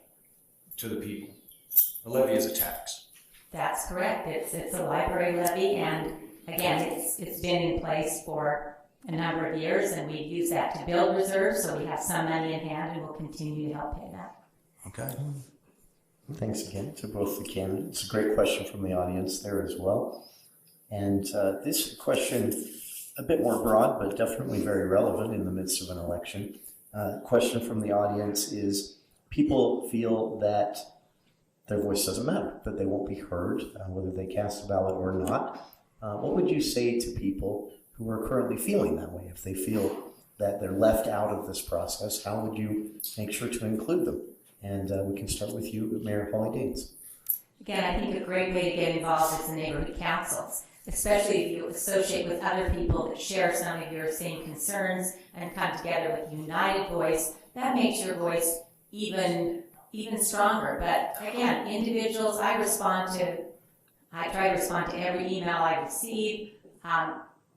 Speaker 5: to the people. A levy is a tax.
Speaker 2: That's correct. It's a library levy, and again, it's been in place for a number of years, and we use that to build reserves, so we have some money in hand, and we'll continue to help pay that.
Speaker 5: Okay.
Speaker 1: Thanks again to both the candidates. A great question from the audience there as well. And this question, a bit more broad, but definitely very relevant in the midst of an election. Question from the audience is, people feel that their voice doesn't matter, that they won't be heard, whether they cast a ballot or not. What would you say to people who are currently feeling that way? If they feel that they're left out of this process, how would you make sure to include them? And we can start with you, Mayor Holly Daines.
Speaker 2: Again, I think a great way to get involved is the neighborhood councils, especially if you associate with other people that share some of your same concerns and come together with a united voice. That makes your voice even stronger. But again, individuals, I try to respond to every email I receive.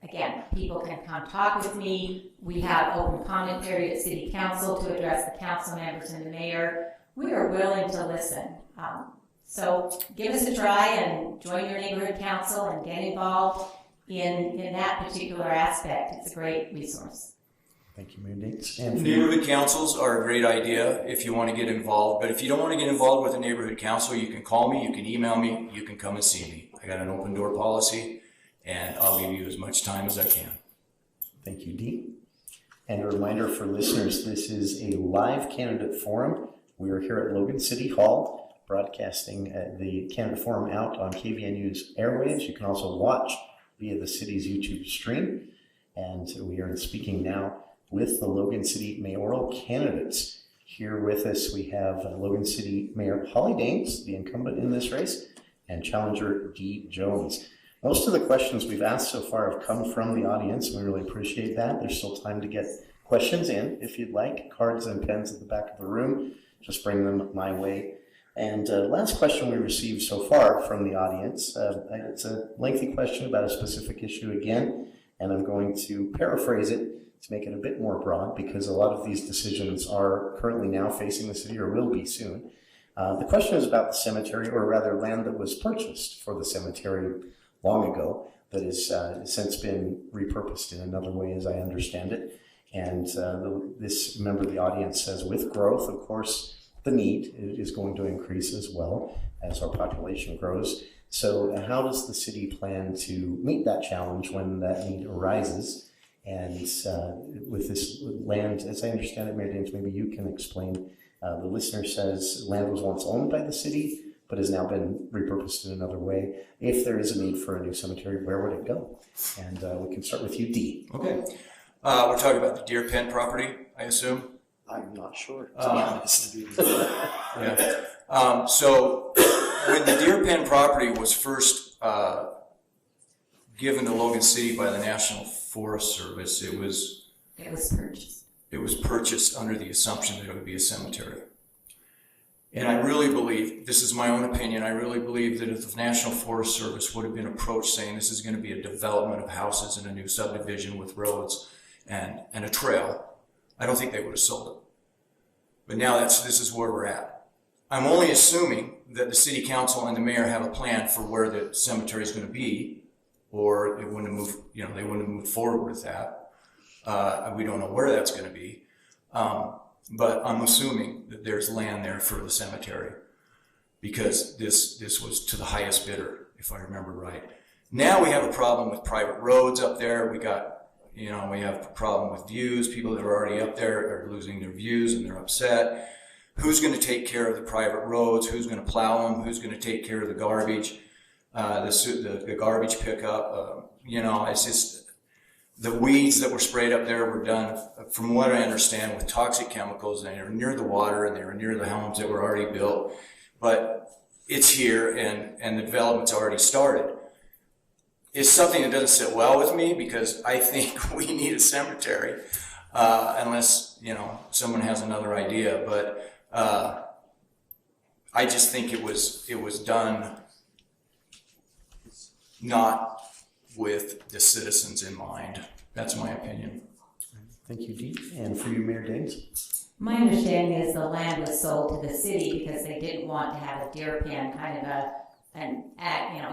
Speaker 2: Again, people can come talk with me. We have open comment period at City Council to address the council members and the mayor. We are willing to listen. So give us a try and join your neighborhood council and get involved in that particular aspect. It's a great resource.
Speaker 1: Thank you, Mayor Daines. And
Speaker 5: Neighborhood councils are a great idea if you want to get involved, but if you don't want to get involved with a neighborhood council, you can call me, you can email me, you can come and see me. I got an open door policy, and I'll give you as much time as I can.
Speaker 1: Thank you, Dee. And a reminder for listeners, this is a live candidate forum. We are here at Logan City Hall, broadcasting the candidate forum out on KVNU's airwaves. You can also watch via the city's YouTube stream. And we are speaking now with the Logan City mayoral candidates. Here with us, we have Logan City Mayor Holly Daines, the incumbent in this race, and challenger Dee Jones. Most of the questions we've asked so far have come from the audience, and we really appreciate that. There's still time to get questions in if you'd like. Cards and pens at the back of the room. Just bring them my way. And last question we received so far from the audience. It's a lengthy question about a specific issue again, and I'm going to paraphrase it to make it a bit more broad, because a lot of these decisions are currently now facing the city or will be soon. The question is about the cemetery, or rather land that was purchased for the cemetery long ago that has since been repurposed in another way, as I understand it. And this member of the audience says, with growth, of course, the need is going to increase as well as our population grows. So how does the city plan to meet that challenge when that need arises? And with this land, as I understand it, Mayor Daines, maybe you can explain. The listener says land was once owned by the city, but has now been repurposed in another way. If there is a need for a new cemetery, where would it go? And we can start with you, Dee.
Speaker 5: Okay. We're talking about the deer pen property, I assume?
Speaker 1: I'm not sure, to be honest.
Speaker 5: Yeah. So when the deer pen property was first given to Logan City by the National Forest Service, it was
Speaker 2: purchased.
Speaker 5: It was purchased under the assumption that it would be a cemetery. And I really believe, this is my own opinion, I really believe that if the National Forest Service would have been approached saying this is going to be a development of houses in a new subdivision with roads and a trail, I don't think they would have sold it. But now this is where we're at. I'm only assuming that the city council and the mayor have a plan for where the cemetery is going to be, or they wouldn't move, they wouldn't move forward with that. We don't know where that's going to be. But I'm assuming that there's land there for the cemetery, because this was to the highest bidder, if I remember right. Now we have a problem with private roads up there. We have a problem with views. People that are already up there are losing their views and they're upset. Who's going to take care of the private roads? Who's going to plow them? Who's going to take care of the garbage? The garbage pickup? It's just the weeds that were sprayed up there were done, from what I understand, with toxic chemicals, and they were near the water and they were near the homes that were already built. But it's here, and the development's already started. It's something that doesn't sit well with me, because I think we need a cemetery, unless someone has another idea. But I just think it was done not with the citizens in mind. That's my opinion.
Speaker 1: Thank you, Dee. And for you, Mayor Daines?
Speaker 2: My understanding is the land was sold to the city because they didn't want to have a deer pen, kind of an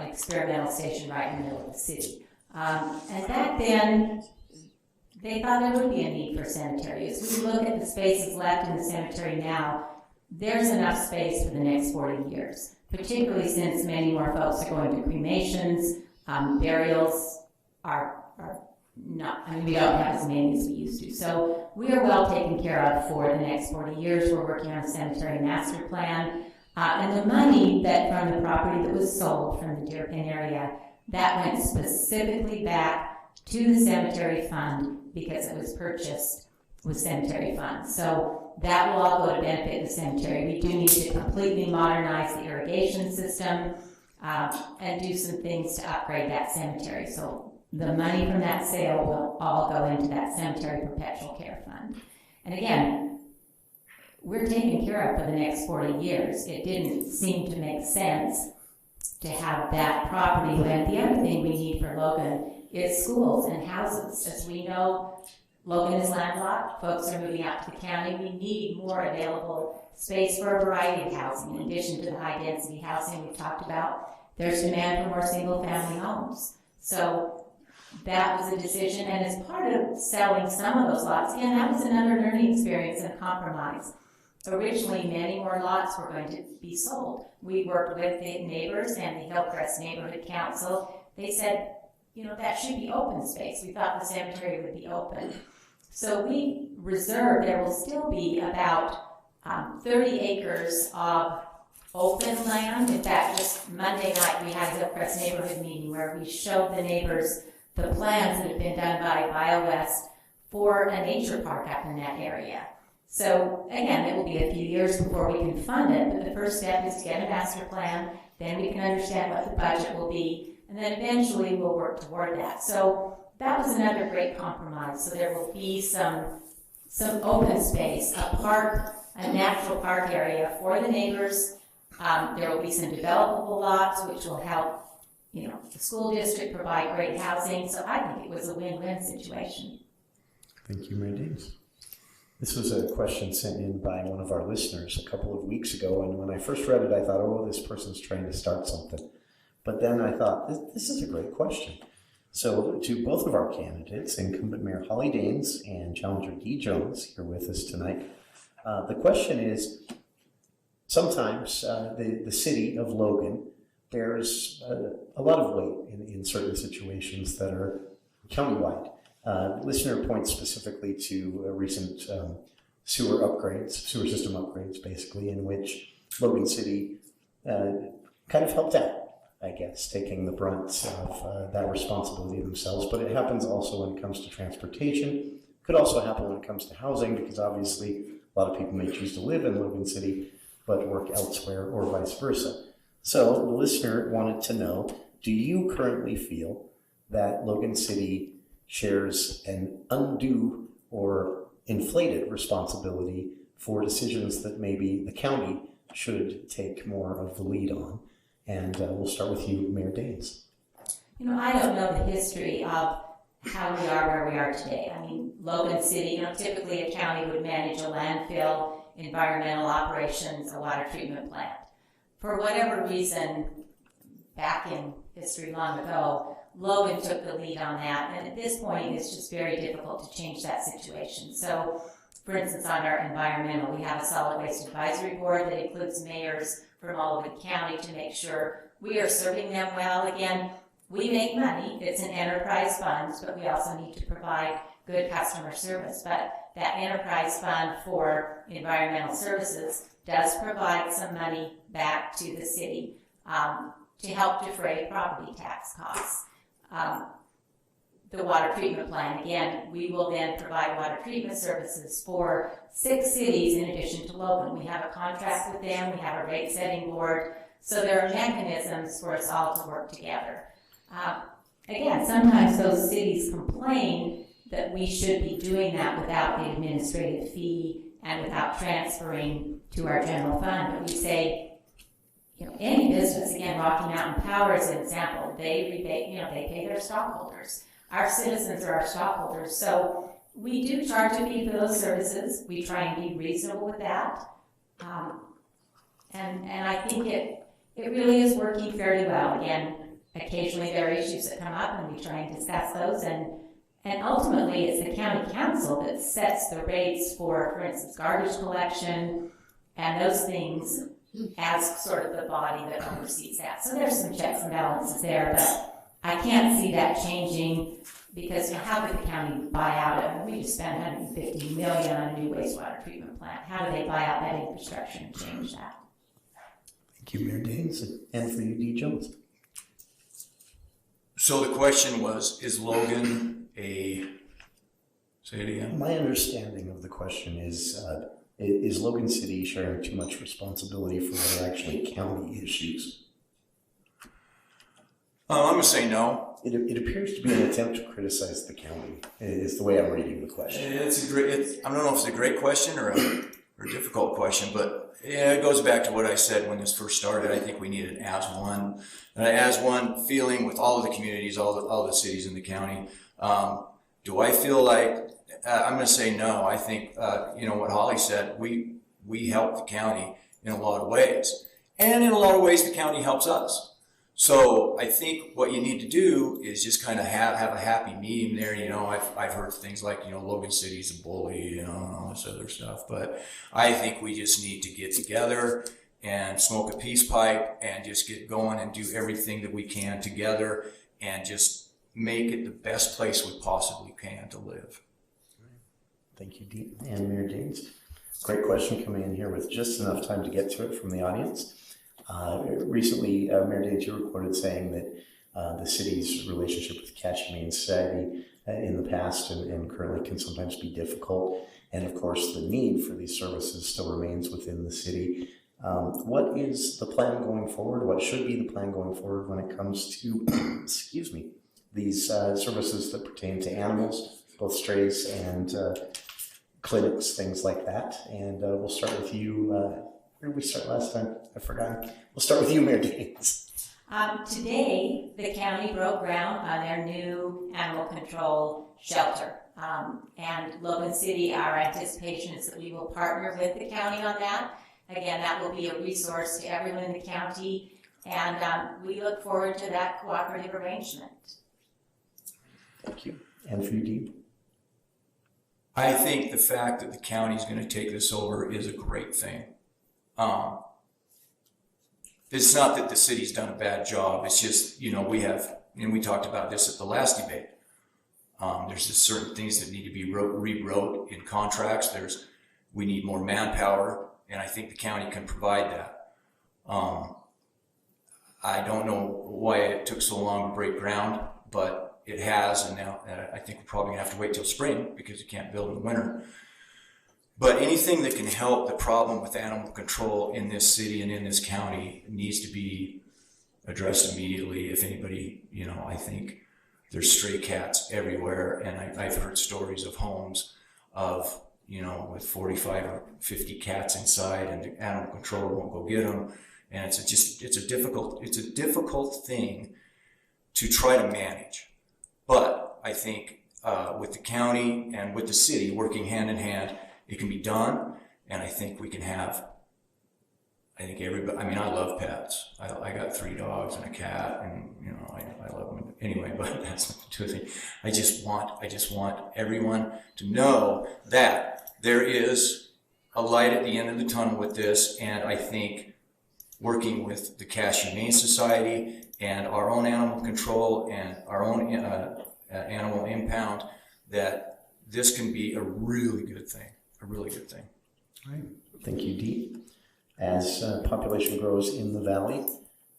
Speaker 2: experimental station right in the middle of the city. And back then, they thought there would be a need for cemeteries. As we look at the spaces left in the cemetery now, there's enough space for the next 40 years, particularly since many more folks are going to cremations. Burials are not, we don't have as many as we used to. So we are well taken care of for the next 40 years. We're working on a cemetery master plan. And the money that from the property that was sold from the deer pen area, that went specifically back to the cemetery fund because it was purchased with cemetery funds. So that will all go to benefit the cemetery. We do need to completely modernize the irrigation system and do some things to upgrade that cemetery. So the money from that sale will all go into that cemetery perpetual care fund. And again, we're taken care of for the next 40 years. It didn't seem to make sense to have that property when the other thing we need for Logan is schools and houses. As we know, Logan is landlocked. Folks are moving out to the county. We need more available space for a variety of housing. In addition to the high density housing we've talked about, there's demand for more single family homes. So that was a decision, and as part of selling some of those lots, again, that was another learning experience and compromise. Originally, many more lots were going to be sold. We worked with the neighbors and the Hillcrest Neighborhood Council. They said, that should be open space. We thought the cemetery would be open. So we reserved, there will still be about 30 acres of open land. In fact, just Monday night we had a Hillcrest Neighborhood meeting where we showed the neighbors the plans that have been done by BioWest for a nature park up in that area. So again, it will be a few years before we can fund it, but the first step is to get a master plan, then we can understand what the budget will be, and then eventually we'll work toward that. So that was another great compromise. So there will be some open space, a park, a natural park area for the neighbors. There will be some developable lots which will help the school district provide great housing. So I think it was a win-win situation.
Speaker 1: Thank you, Mayor Daines. This was a question sent in by one of our listeners a couple of weeks ago, and when I first read it, I thought, oh, this person's trying to start something. But then I thought, this is a great question. So to both of our candidates, incumbent Mayor Holly Daines and challenger Dee Jones, here with us tonight, the question is, sometimes the city of Logan bears a lot of weight in certain situations that are countywide. Listener points specifically to recent sewer system upgrades, basically, in which Logan City kind of helped out, I guess, taking the brunt of that responsibility themselves. But it happens also when it comes to transportation. Could also happen when it comes to housing, because obviously a lot of people may choose to live in Logan City but work elsewhere, or vice versa. So the listener wanted to know, do you currently feel that Logan City shares an undue or inflated responsibility for decisions that maybe the county should take more of the lead on? And we'll start with you, Mayor Daines.
Speaker 2: I don't know the history of how we are where we are today. I mean, Logan City, typically a county would manage a landfill environmental operations, a water treatment plant. For whatever reason, back in history long ago, Logan took the lead on that, and at this point, it's just very difficult to change that situation. So, for instance, on our environmental, we have a solid waste advisory board that includes mayors from all over the county to make sure we are serving them well. Again, we make money, it's an enterprise fund, but we also need to provide good customer service. But that enterprise fund for environmental services does provide some money back to the city to help defray property tax costs. The water treatment plant, again, we will then provide water treatment services for 6 cities in addition to Logan. We have a contract with them, we have a rate setting board, so there are mechanisms for us all to work together. Again, sometimes those cities complain that we should be doing that without the administrative fee and without transferring to our general fund, but we say, any business, again, Rocky Mountain Power is an example, they rebate, they pay their stockholders. Our citizens are our stockholders, so we do charge a fee for those services. We try and be reasonable with that, and I think it really is working fairly well. Again, occasionally there are issues that come up, and we try and discuss those, and ultimately it's the county council that sets the rates for instance, garbage collection and those things as sort of the body that oversees that. So there's some checks and balances there, but I can't see that changing because how could the county buy out of it? We just spent $150 million on a new wastewater treatment plant. How do they buy out that infrastructure and change that?
Speaker 1: Thank you, Mayor Daines, and for you, D. Jones.
Speaker 5: So the question was, is Logan say it again?
Speaker 1: My understanding of the question is Logan City sharing too much responsibility for what are actually county issues?
Speaker 5: I'm going to say no.
Speaker 1: It appears to be an attempt to criticize the county, is the way I'm reading the question.
Speaker 5: I don't know if it's a great question or a difficult question, but yeah, it goes back to what I said when this first started. I think we need an as one feeling with all of the communities, all the cities in the county. Do I feel like, I'm going to say no. I think, what Holly said, we help the county in a lot of ways. And in a lot of ways, the county helps us. So I think what you need to do is just kind of have a happy medium there. I've heard things like, Logan City's a bully, and all this other stuff. But I think we just need to get together and smoke a peace pipe and just get going and do everything that we can together and just make it the best place we possibly can to live.
Speaker 1: Thank you, Dean and Mayor Daines. Great question coming in here with just enough time to get to it from the audience. Recently, Mayor Daines, you were quoted saying that the city's relationship with the Cache Humane Society in the past and currently can sometimes be difficult. And of course, the need for these services still remains within the city. What is the plan going forward? What should be the plan going forward when it comes to, excuse me, these services that pertain to animals, both strays and clinics, things like that? And we'll start with you. Where did we start last time? I forgot. We'll start with you, Mayor Daines.
Speaker 2: Today, the county broke ground on their new animal control shelter. And Logan City, our anticipation is that we will partner with the county on that. Again, that will be a resource to everyone in the county, and we look forward to that cooperative arrangement.
Speaker 1: Thank you. And for you, Dean?
Speaker 5: I think the fact that the county is going to take this over is a great thing. It's not that the city's done a bad job. It's just, we talked about this at the last debate. There's just certain things that need to be rewrote in contracts. We need more manpower, and I think the county can provide that. I don't know why it took so long to break ground, but it has, and now I think we're probably gonna have to wait till spring because you can't build in the winter. But anything that can help the problem with animal control in this city and in this county needs to be addressed immediately. If anybody, I think there's stray cats everywhere, and I've heard stories of homes of, with 45 or 50 cats inside, and the animal control won't go get them. And it's a difficult thing to try to manage. But I think with the county and with the city working hand in hand, it can be done. And I think we can have, I think everybody, I mean, I love pets. I got 3 dogs and a cat, and I love them anyway, but that's not the thing. I just want everyone to know that there is a light at the end of the tunnel with this, and I think working with the Cache Humane Society and our own animal control and our own animal impound, that this can be a really good thing,
Speaker 1: Right. Thank you, Dee. As population grows in the valley,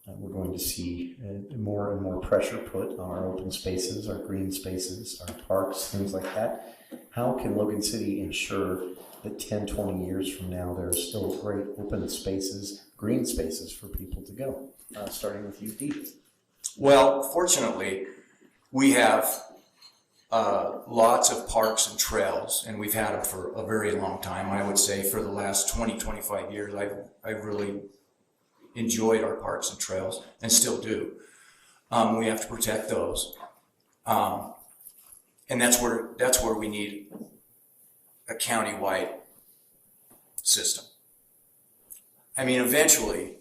Speaker 1: we're going to see more and more pressure put on our open spaces, our green spaces, our parks, things like that. How can Logan City ensure that 10, 20 years from now, there are still great open spaces, green spaces for people to go? Starting with you, Dee.
Speaker 5: Well, fortunately, we have lots of parks and trails, and we've had them for a very long time. I would say for the last 20, 25 years, I've really enjoyed our parks and trails, and still do. We have to protect those. And that's where we need a county-wide system. I mean, eventually,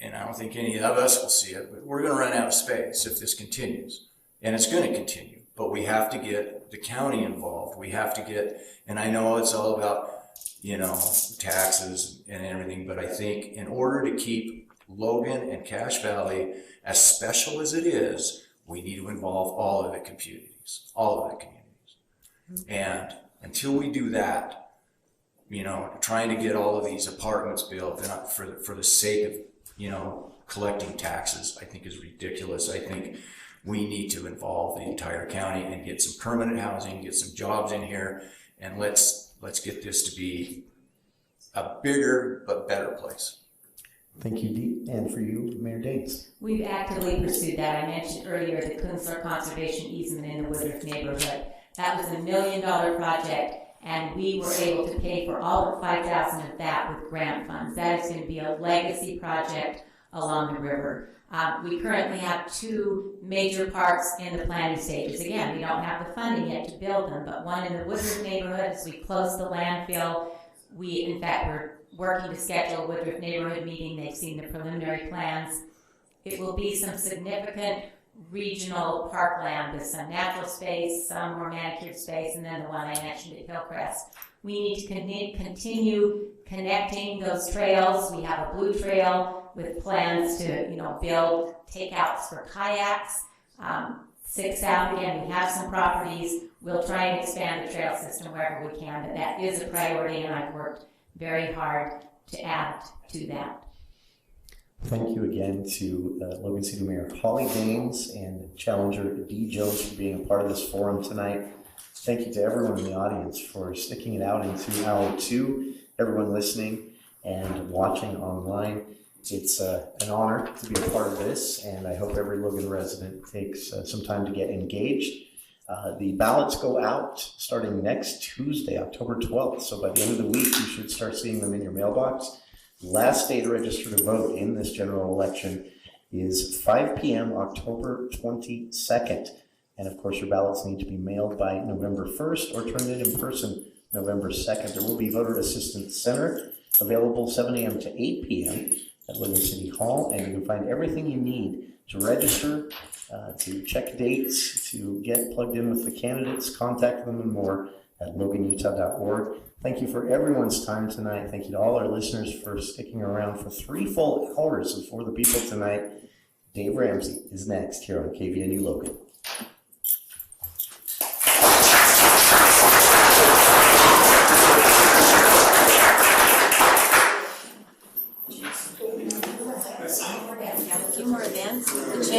Speaker 5: and I don't think any of us will see it, but we're going to run out of space if this continues. And it's going to continue. But we have to get the county involved. We have to get, and I know it's all about, taxes and everything, but I think in order to keep Logan and Cache Valley as special as it is, we need to involve all of the communities. And until we do that, trying to get all of these apartments built for the sake of, collecting taxes, I think is ridiculous. I think we need to involve the entire county and get some permanent housing, get some jobs in here, and let's get this to be a bigger but better place.
Speaker 1: Thank you, Dee. And for you, Mayor Daines.
Speaker 2: We've actively pursued that. I mentioned earlier the Kunstler Conservation Easement in the Woodruff neighborhood. That was $1 million project, and we were able to pay for all but $5,000 of that with grant funds. That is going to be a legacy project along the river. We currently have 2 major parks in the planning stages. Again, we don't have the funding yet to build them, but one in the Woodruff neighborhood as we close the landfill. In fact, we're working to schedule a Woodruff neighborhood meeting. They've seen the preliminary plans. It will be some significant regional parkland with some natural space, some more manicured space, and then the one I mentioned at Hillcrest. We need to continue connecting those trails. We have a blue trail with plans to, build takeouts for kayaks. 6 South, again, we have some properties. We'll try and expand the trail system wherever we can, but that is a priority, and I've worked very hard to add to that.
Speaker 1: Thank you again to Logan City Mayor Holly Daines and Challenger Dee Jones for being a part of this forum tonight. Thank you to everyone in the audience for sticking it out into hour 2, everyone listening and watching online. It's an honor to be a part of this, and I hope every Logan resident takes some time to get engaged. The ballots go out starting next Tuesday, October 12th, so by the end of the week, you should start seeing them in your mailbox. Last day to register to vote in this general election is 5 p.m. October 22nd. And of course, your ballots need to be mailed by November 1st or turned in person November 2nd. There will be Voter Assistance Center available 7 a.m. to 8 p.m. at Logan City Hall, and you can find everything you need to register, to check dates, to get plugged in with the candidates, contact them, and more at loganutah.org. Thank you for everyone's time tonight. Thank you to all our listeners for sticking around for 3 full hours of For the People tonight. Dave Ramsey is next here on KVNU Logan.
Speaker 2: A few more events.